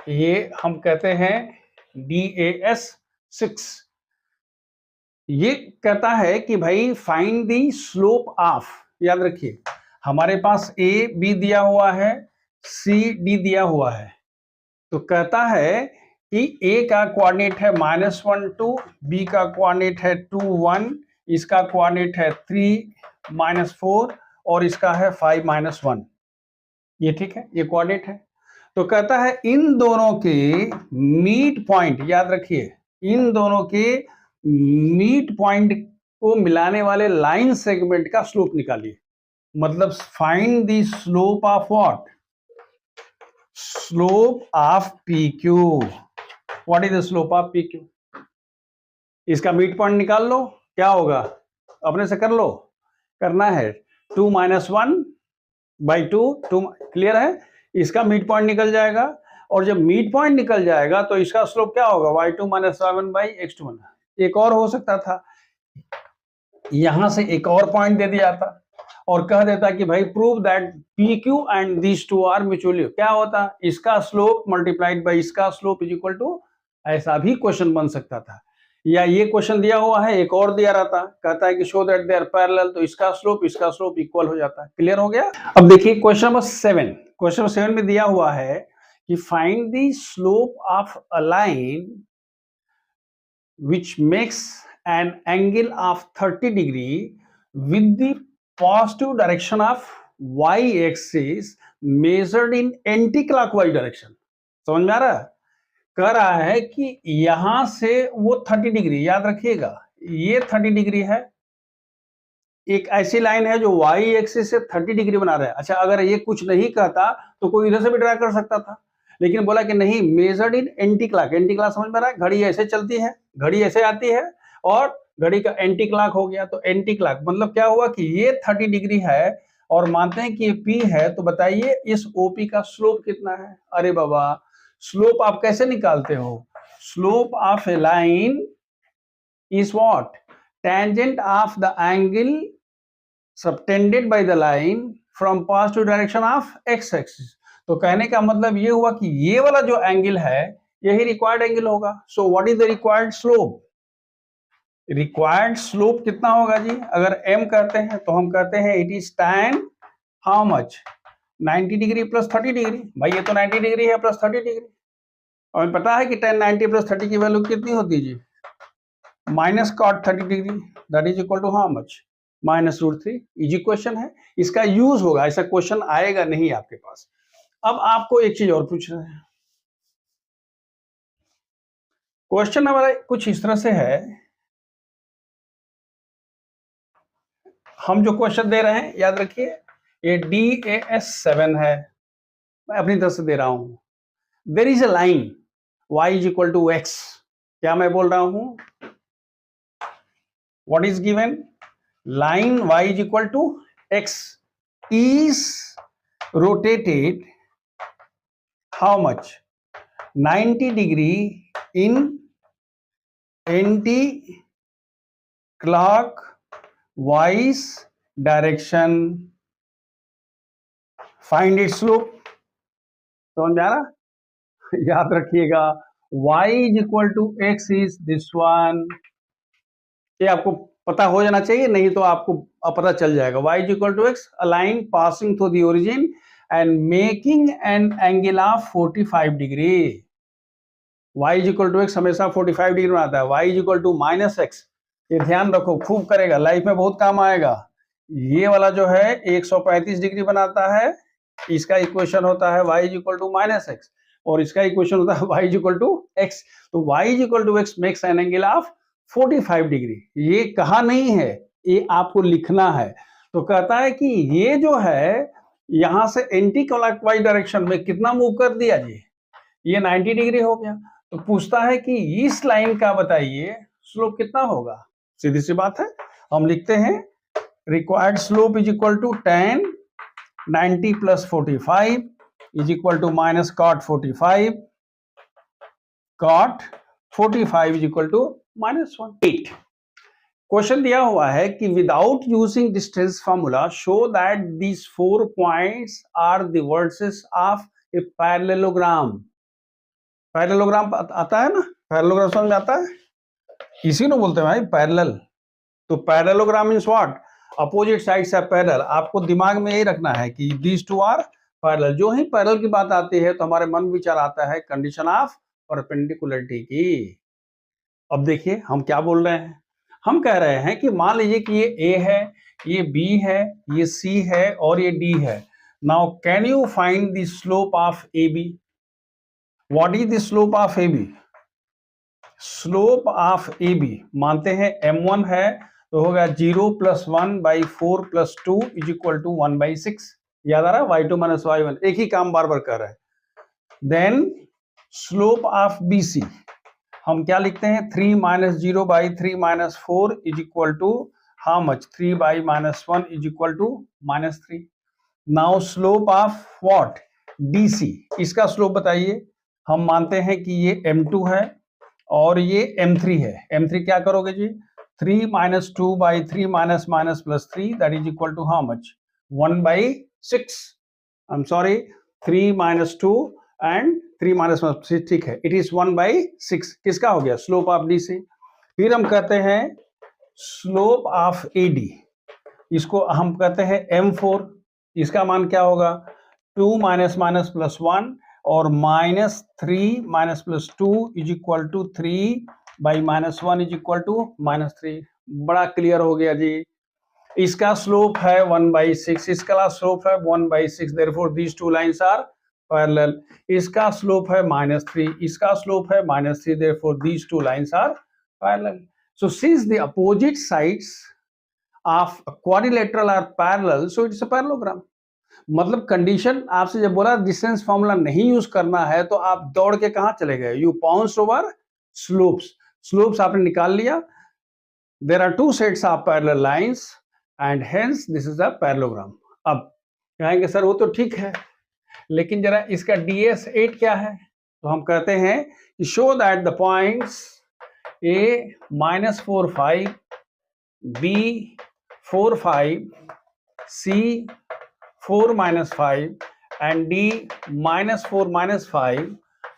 Speaker 1: ये हम कहते हैं DAS 6, ये कहता है कि भाई फाइंड दी स्लोप ऑफ, याद रखिए हमारे पास AB दिया हुआ है, CD दिया हुआ है, तो कहता है कि A का कोऑर्डिनेट है -1 2, B का कोऑर्डिनेट है 2 1, इसका कोऑर्डिनेट है 3 -4 और इसका है 5 -1। ये ठीक है, ये कोऑर्डिनेट है। तो कहता है इन दोनों के मीट पॉइंट, याद रखिए इन दोनों के मीट पॉइंट को मिलाने वाले लाइन सेगमेंट का स्लोप निकालिए। मतलब find the slope of what? Slope of PQ। What is the slope of PQ? इसका मीट पॉइंट निकाल लो, क्या होगा अपने से कर लो, करना है 2 - 1/2, 2 क्लियर है? इसका मिड पॉइंट निकल जाएगा, और जब मिड पॉइंट निकल जाएगा तो इसका स्लोप क्या होगा? y2 - 7/x2। एक और हो सकता था, यहां से एक और पॉइंट दे दिया था और कह देता कि भाई prove that PQ and this two are mutually, क्या होता? इसका स्लोप मल्टीप्लाइड बाय इसका स्लोप इज इक्वल टू, ऐसा भी क्वेश्चन बन सकता था। या ये क्वेश्चन दिया हुआ है, एक और दिया रहता, कहता है कि show that they are parallel, तो इसका स्लोप इक्वल हो जाता है। क्लियर हो गया? अब देखिए क्वेश्चन नंबर 7, क्वेश्चन नंबर 7 में दिया हुआ है कि find the slope of a line which makes an angle of 30 degree with the positive direction of y-axis measured in anti-clockwise direction। समझ में आ रहा है? कह रहा है कि यहां से वो 30 डिग्री, याद रखिएगा ये 30 डिग्री है, एक ऐसी लाइन है जो y एक्सिस से 30 डिग्री बना रहा है। अच्छा अगर ये कुछ नहीं कहता तो कोई इधर से भी ड्रा कर सकता था, लेकिन बोला कि नहीं measured in anti clock. Anti clock समझ में आ रहा है? घड़ी ऐसे चलती है, घड़ी ऐसे आती है और घड़ी का एंटी क्लॉक हो गया, तो एंटी क्लॉक मतलब क्या हुआ कि ये 30 डिग्री है और मानते हैं कि ये P है, तो बताइए इस OP का स्लोप कितना है? अरे बाबा स्लोप आप कैसे निकालते हो? Slope of A line is what? Tangent of the angle subtended by the line from positive direction of x axis. तो कहने का मतलब ये हुआ कि ये वाला जो एंगल है यही रिक्वायर्ड एंगल होगा। So what is the required slope? Required slope कितना होगा जी? अगर m कहते हैं तो हम कहते हैं it is tan how much? 90 degree plus 30 degree. भाई ये तो 90 डिग्री है प्लस 30 डिग्री, और पता है कि tan 90 प्लस 30 की वैल्यू कितनी होती है जी? -cot 30 degree, that is equal to how much? -√3। Easy question है, इसका यूज होगा, ऐसा क्वेश्चन आएगा नहीं आपके पास। अब आपको एक चीज और पूछ रहे हैं, क्वेश्चन हमारा कुछ इस तरह से है, हम जो क्वेश्चन दे रहे हैं याद रखिए ये DAS 7 है, मैं अपनी तरफ से दे रहा हूं। There is a line y is equal to x, क्या मैं बोल रहा हूं? What is given? line y is equal to x is rotated how much? 90 degree in anti-clockwise direction. Find its slope। समझ में आ रहा? याद रखिएगा y is equal to x is this one। ये आपको पता हो जाना चाहिए, नहीं तो आपको पता चल जाएगा। y is equal to x, a line passing through the origin and making an angle of 45 degree। y is equal to x हमेशा 45 डिग्री बनाता है। y is equal to -x, ये ध्यान रखो, खूब करेगा, लाइफ में बहुत काम आएगा। ये वाला जो है 135 डिग्री बनाता है इसका इक्वेशन होता है y is equal to minus x और इसका इक्वेशन होता है y is equal to x. तो y is equal to x makes an angle of 45 degree. ये कहा नहीं है, ये आपको लिखना है। तो कहता है कि ये जो है यहां से एंटी क्लॉकवाइज डायरेक्शन में कितना मूव कर दिया जी, ये 90 डिग्री हो गया। तो पूछता है कि इस लाइन का बताइए स्लोप कितना होगा। सीधी सी बात है, हम लिखते हैं required slope is equal to 10 90 plus 45 is equal to minus cot 45 cot 45 is equal to minus 1। Question दिया हुआ है कि without using distance formula show that these 4 points are the vertices of a parallelogram. Parallelogram आता है ना, parallelogram समझ में आता है, इसी को बोलते हैं भाई पैरेलल। तो parallelogram means what, opposite sides are parallel. आपको दिमाग में यही रखना है कि दीज टू आर पैरेलल। जो ही पैरेलल की बात आती है तो हमारे मन विचार आता है कंडीशन ऑफ परपेंडिकुलरिटी की। अब देखिए हम क्या बोल रहे हैं, हम कह रहे हैं कि मान लीजिए कि ये A है, ये B है, ये C है और ये D है। Now can you find the slope of AB? What is the slope of AB? Slope of AB मानते हैं M1 है तो होगा 0 plus 1 by 4 plus 2 is equal to 1 by 6। याद आ रहा है, y2 माइनस y1, एक ही काम बार बार कर रहे हैं। देन स्लोप ऑफ BC हम क्या लिखते हैं, 3 minus 0 by 3 minus 4 is equal to how much, 3 by minus 1 is equal to minus 3। Now slope of what, DC, इसका स्लोप बताइए। हम मानते हैं कि ये M2 है और ये M3 है। M3 क्या करोगे जी, 3 minus 2 by 3 minus minus plus 3 that is equal to how much, 1 by 6। I am sorry, 3 minus 2 and 3 minus 6, ठीक है, इट इज 1 बाई 6। किसका हो गया, स्लोप ऑफ DC। फिर हम कहते हैं स्लोप ऑफ AD, इसको हम कहते हैं M4। इसका मान क्या होगा, 2 माइनस माइनस प्लस 1 और minus 3 minus plus 2 is equal to 3 by minus 1 is equal to minus 3। बड़ा क्लियर हो गया जी। इसका स्लोप है 1 बाई 6, इसका स्लोप है 1 by 6, therefore these two lines are parallel. इसका स्लोप है माइनस 3, इसका स्लोप है minus 3, therefore these two lines are parallel. So since the opposite sides of quadrilateral are parallel so it's a parallelogram. मतलब condition आपसे जब बोला distance formula नहीं use करना है तो आप दौड़ के कहां चले गए, you bounce over slopes. Slopes आपने निकाल लिया। There are two sets of parallel lines and hence this is a parallelogram. अब कहेंगे सर वो तो ठीक है, लेकिन जरा इसका DS8 क्या है। तो हम कहते हैं कि show that the points A -4 5, B 4 5, C 4 -5 and D -4 -5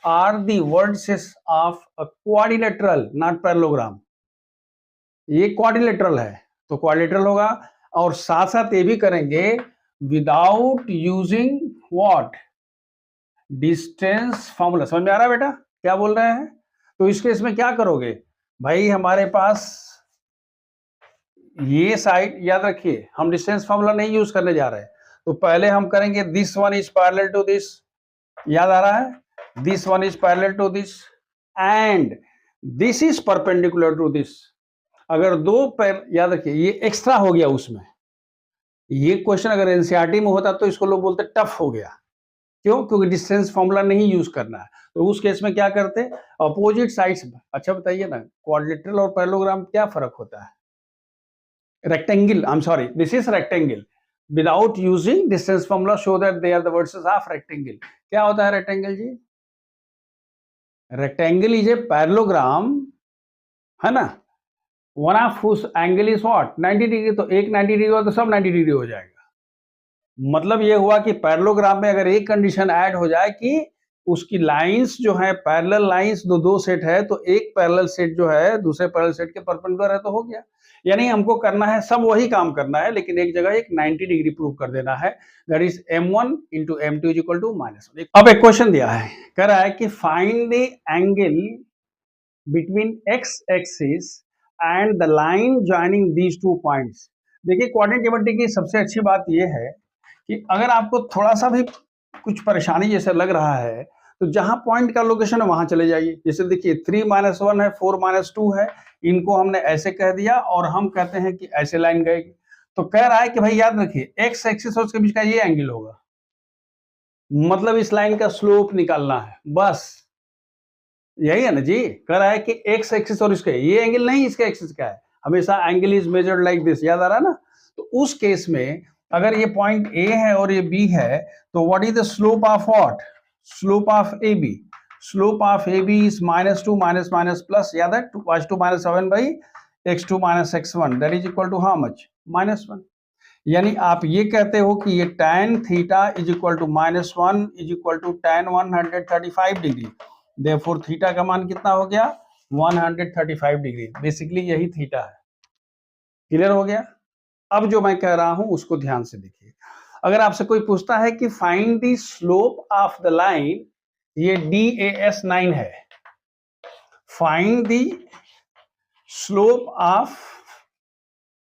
Speaker 1: are the vertices of a quadrilateral, not parallelogram। ये क्वाड्रिलेटरल है तो क्वाड्रिलेटरल होगा। और साथ साथ ये भी करेंगे without using what, distance formula. समझ में आ रहा है बेटा क्या बोल रहे हैं। तो इस केस में क्या करोगे भाई, हमारे पास ये साइड याद रखिए, हम डिस्टेंस फॉर्मूला नहीं यूज करने जा रहे हैं। तो पहले हम करेंगे this one is parallel to this, याद आ रहा है, this one is parallel to this and this is perpendicular to this. अगर दो पैर, याद रखिए ये एक्स्ट्रा हो गया उसमें। ये क्वेश्चन अगर एनसीईआरटी में होता तो इसको लोग बोलते टफ हो गया। क्यों, क्योंकि डिस्टेंस फॉर्मूला नहीं यूज करना है। तो उस केस में क्या करते, अपोजिट साइड्स। अच्छा बताइए ना, क्वाड्रिलेटरल और पैरेललोग्राम क्या फर्क होता है। Rectangle, I am sorry, this is rectangle. Without using distance formula show that they are the vertices of rectangle. क्या होता है रेक्टेंगल जी, रेक्टेंगल इज ए पैरेललोग्राम, है ना। One of whose angle is what 90 degree. तो एक 90 degree हो तो सब 90 डिग्री हो जाएगा। मतलब ये हुआ कि पैरेललोग्राम में अगर एक कंडीशन ऐड हो जाए कि उसकी लाइंस जो है पैरेलल लाइंस दो सेट है, तो एक पैरेलल सेट जो है दूसरे पैरेलल सेट के परपेंडिकुलर है तो हो गया। यानी हमको करना है सब वही काम करना है, लेकिन एक जगह एक 90 डिग्री प्रूव कर देना है। That is M1 into M2 is equal to -1। अब एक क्वेश्चन दिया है, कह रहा है कि find the angle between x axis and the line joining these two points. देखिए क्वाड्रेंट ज्योमेट्री की सबसे अच्छी बात यह है कि अगर आपको थोड़ा सा भी कुछ परेशानी जैसे लग रहा है तो जहां पॉइंट का लोकेशन है वहां चले जाइए। जैसे देखिए 3 - 1 है, 4 - 2 है, इनको हमने ऐसे कह दिया और हम कहते हैं कि ऐसे लाइन गएगी। तो कह रहा है कि भाई याद रखिए एक्स एक्सिस और उसके बीच का ये एंगल होगा, मतलब इस लाइन का स्लोप निकालना है, बस यही है ना जी। कह रहा है कि एक्स एक्सिस और इसका ये एंगल नहीं इसके एक्सिस का है, हमेशा angle is measured like this, याद आ रहा है ना। तो उस केस में अगर ये पॉइंट ए है और ये बी है तो what is the slope of what, slope of A B, slope of A B is -2 minus minus plus, याद है 2 - 7 by x2 - x1 that is equal to how much, -1। यानी आप ये कहते हो कि ये tan theta is equal to -1 is equal to tan 135 degree, therefore theta का मान कितना हो गया 135 डिग्री। बेसिकली यही थीटा है। क्लियर हो गया। अब जो मैं कह रहा हूं उसको ध्यान से देखिए। अगर आपसे कोई पूछता है कि find the slope of the line, ये DAS9 है, find the slope of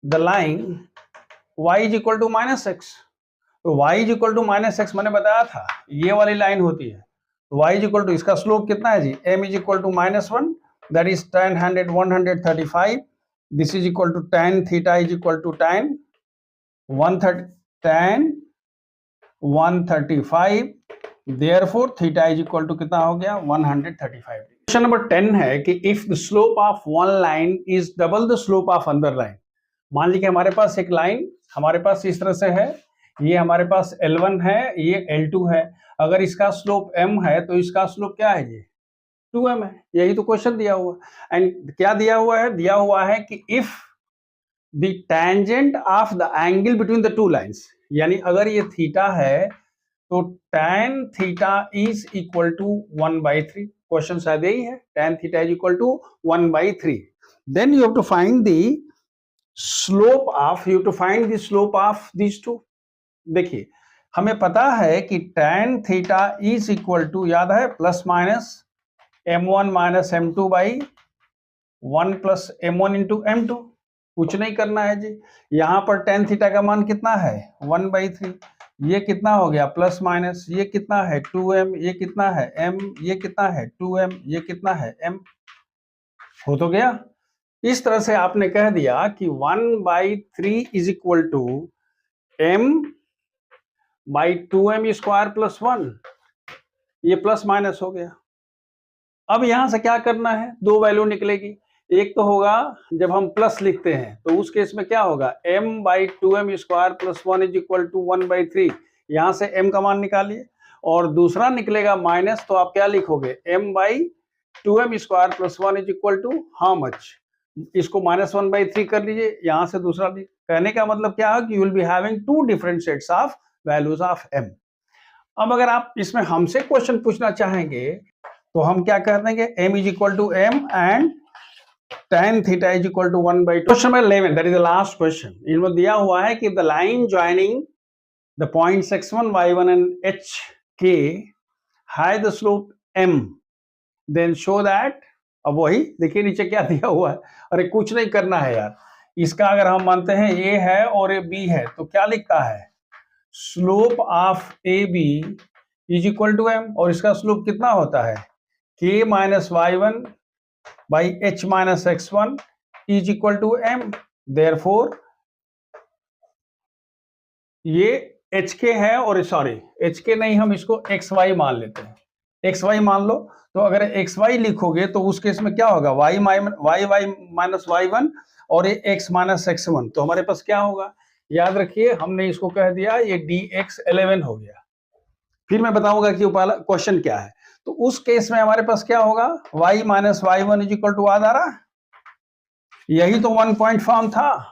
Speaker 1: the line y is equal to -x। तो y is equal to -x मैंने बताया था ये वाली लाइन होती है। तो y इज इक्वल टू इसका स्लोप कितना है जी, m is equal to -1 that is tan 135, this is equal to tan theta is equal to tan 135, therefore theta is equal to कितना हो गया 135। क्वेश्चन नंबर 10 है कि if the slope of one line is double the slope of another line. मान लीजिए हमारे पास एक line हमारे पास इस तरह से है, ये हमारे पास L1 है, ये L2 है। अगर इसका स्लोप m है तो इसका स्लोप क्या है जी 2m है। यही तो क्वेश्चन दिया हुआ। एंड क्या दिया हुआ है, दिया हुआ है कि if the tangent of the angle between the two lines, यानी अगर ये थीटा है तो tan theta is equal to 1/3। Question शायद यही है, tan theta is equal to 1/3। Then you have to find the slope of, you to find the slope of this two. देखिए हमें पता है कि tan theta is equal to, याद है plus minus m1 minus m2 by 1 plus m1 into m2। कुछ नहीं करना है जी। यहां पर tan थीटा का मान कितना है 1/3, ये कितना हो गया प्लस माइनस, ये कितना है 2m, ये कितना है m, ये कितना है 2m, ये कितना है m, हो तो गया। इस तरह से आपने कह दिया कि 1/3 is equal to m by 2m square plus 1, ये प्लस माइनस हो गया। अब यहां से क्या करना है, दो वैल्यू निकलेगी। एक तो होगा जब हम प्लस लिखते हैं तो उस केस में क्या होगा m by 2m square plus 1 is equal to 1/3, यहां से m का मान निकालिए। और दूसरा निकलेगा माइनस, तो आप क्या लिखोगे m by 2m square plus 1 is equal to how much, इसको -1/3 कर लीजिए, यहां से दूसरा। कहने का मतलब क्या है कि you will be having two different sets of values of m। अब अगर आप इसमें हमसे क्वेश्चन पूछना चाहेंगे तो हम क्या कहते हैं कि m is equal to m and tan theta is equal to 1/2। Question number 11 that is the last question. इनमें दिया हुआ है कि the line joining the points x1 y1 and hk have the slope m, then show that. अब वही देखिए नीचे क्या दिया हुआ है। अरे कुछ नहीं करना है यार, इसका अगर हम मानते हैं a है और ये b है तो क्या लिखता है slope of AB is equal to m, और इसका स्लोप कितना होता है k minus y1 by h minus x1 is equal to m। Therefore ये hk है और सॉरी hk नहीं, हम इसको xy मान लेते हैं, xy मान लो। तो अगर xy लिखोगे तो उस केस में क्या होगा y माइनस y1 और ये x माइनस x1, तो हमारे पास क्या होगा, याद रखिए हमने इसको कह दिया ये dx11 हो गया। फिर मैं बताऊंगा कि क्वेश्चन क्या है। तो उस केस में हमारे पास क्या होगा y minus y1 is equal to, याद आ रहा, यही तो 1 पॉइंट फॉर्म था।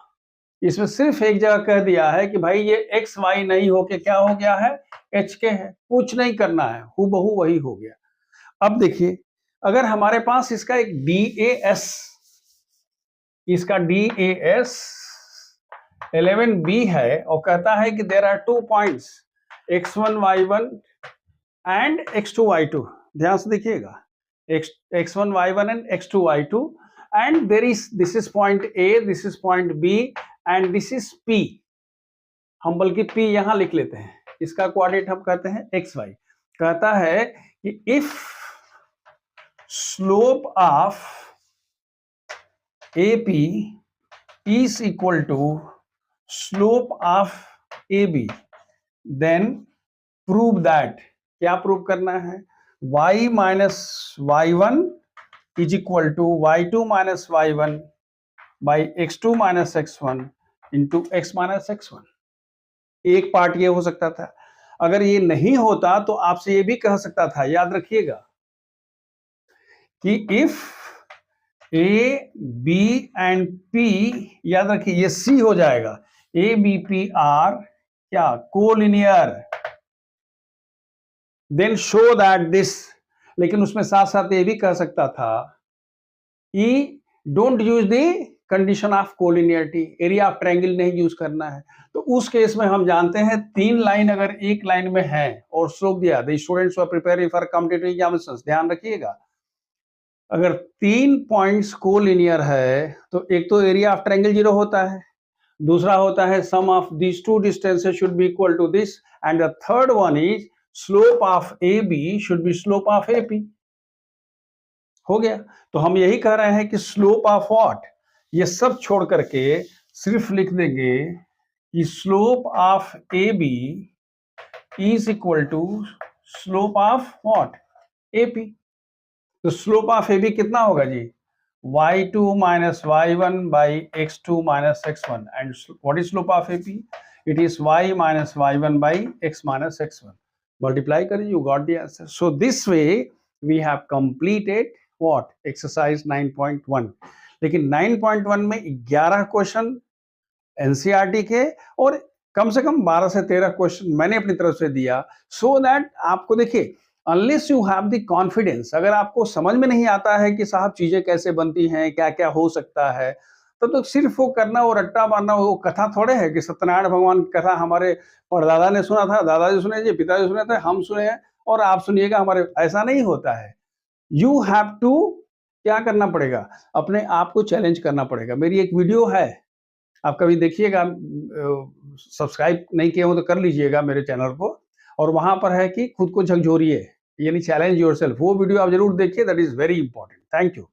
Speaker 1: इसमें सिर्फ एक जगह कह दिया है कि भाई ये एक्स वाई नहीं होके क्या हो गया है एच के है, कुछ नहीं करना है, हूबहू वही हो गया। अब देखिए अगर हमारे पास इसका एक DAS, इसका DAS 11B है और कहता है कि there are 2 points x1 y1 and x2 y2। ध्यान से देखिएगा x1 y1 and x2 y2 and there is, this is point A, this is point B and this is P। हम बल्कि P यहां लिख लेते हैं, इसका कोऑर्डिनेट हम कहते हैं एक्स वाई। कहता है कि if slope of AP is equal to slope of AB, then prove that, क्या प्रूव करना है, y minus y1 is equal to y2 minus y1 by x2 minus x1 into x minus x1। एक part ये हो सकता था। अगर ये नहीं होता तो आपसे ये भी कह सकता था, याद रखिएगा, कि if A B and P, याद रखिए ये सी हो जाएगा, ए बी पी आर क्या collinear, then show that this. लेकिन उसमें साथ साथ ये भी कह सकता था कि don't use the condition of collinearity, area of triangle नहीं यूज करना है। तो उस केस में हम जानते हैं 3 लाइन अगर एक लाइन में है और स्लोप दिया, the students are preparing for competitive examinations, ध्यान रखिएगा, अगर 3 पॉइंट्स कोलिनियर है तो एक तो एरिया ऑफ ट्रायंगल 0 होता है, दूसरा होता है sum of these two distances should be equal to this, and the third one is slope of A B should be slope of A P. हो गया। तो हम यही कह रहे हैं कि स्लोप ऑफ व्हाट, ये सब छोड़ करके सिर्फ लिख देंगे कि slope of A B is equal to slope of what, A P. तो स्लोप ऑफ ए बी कितना होगा जी, y2 minus y1 by x2 minus x1, and what is slope of AP? It is y minus y1 by x minus x1. Multiply करिए, you got the answer. So this way we have completed what, exercise 9.1। लेकिन 9.1 में 11 question NCERT के और कम से कम 12 से 13 question मैंने अपनी तरफ से दिया, सो दैट आपको देखिए, unless you have the confidence, अगर आपको समझ में नहीं आता है कि साहब चीजें कैसे बनती हैं, क्या क्या हो सकता है, तो सिर्फ वो करना, वो रट्टा मारना, वो कथा थोड़े है कि सत्यनारायण भगवान की कथा हमारे परदादा ने सुना था, दादाजी सुने जी, पिताजी सुने थे, हम सुने हैं और आप सुनिएगा हमारे, ऐसा नहीं होता है। यू हैव टू क्या करना पड़ेगा, अपने आप को चैलेंज करना पड़ेगा। मेरी एक वीडियो है, आप कभी देखिएगा, सब्सक्राइब नहीं किए हो तो कर लीजिएगा मेरे चैनल को, और वहां पर है कि खुद को झकझोरिए, यानी चैलेंज योरसेल्फ, वो वीडियो आप जरूर देखिए, that is very important. Thank you.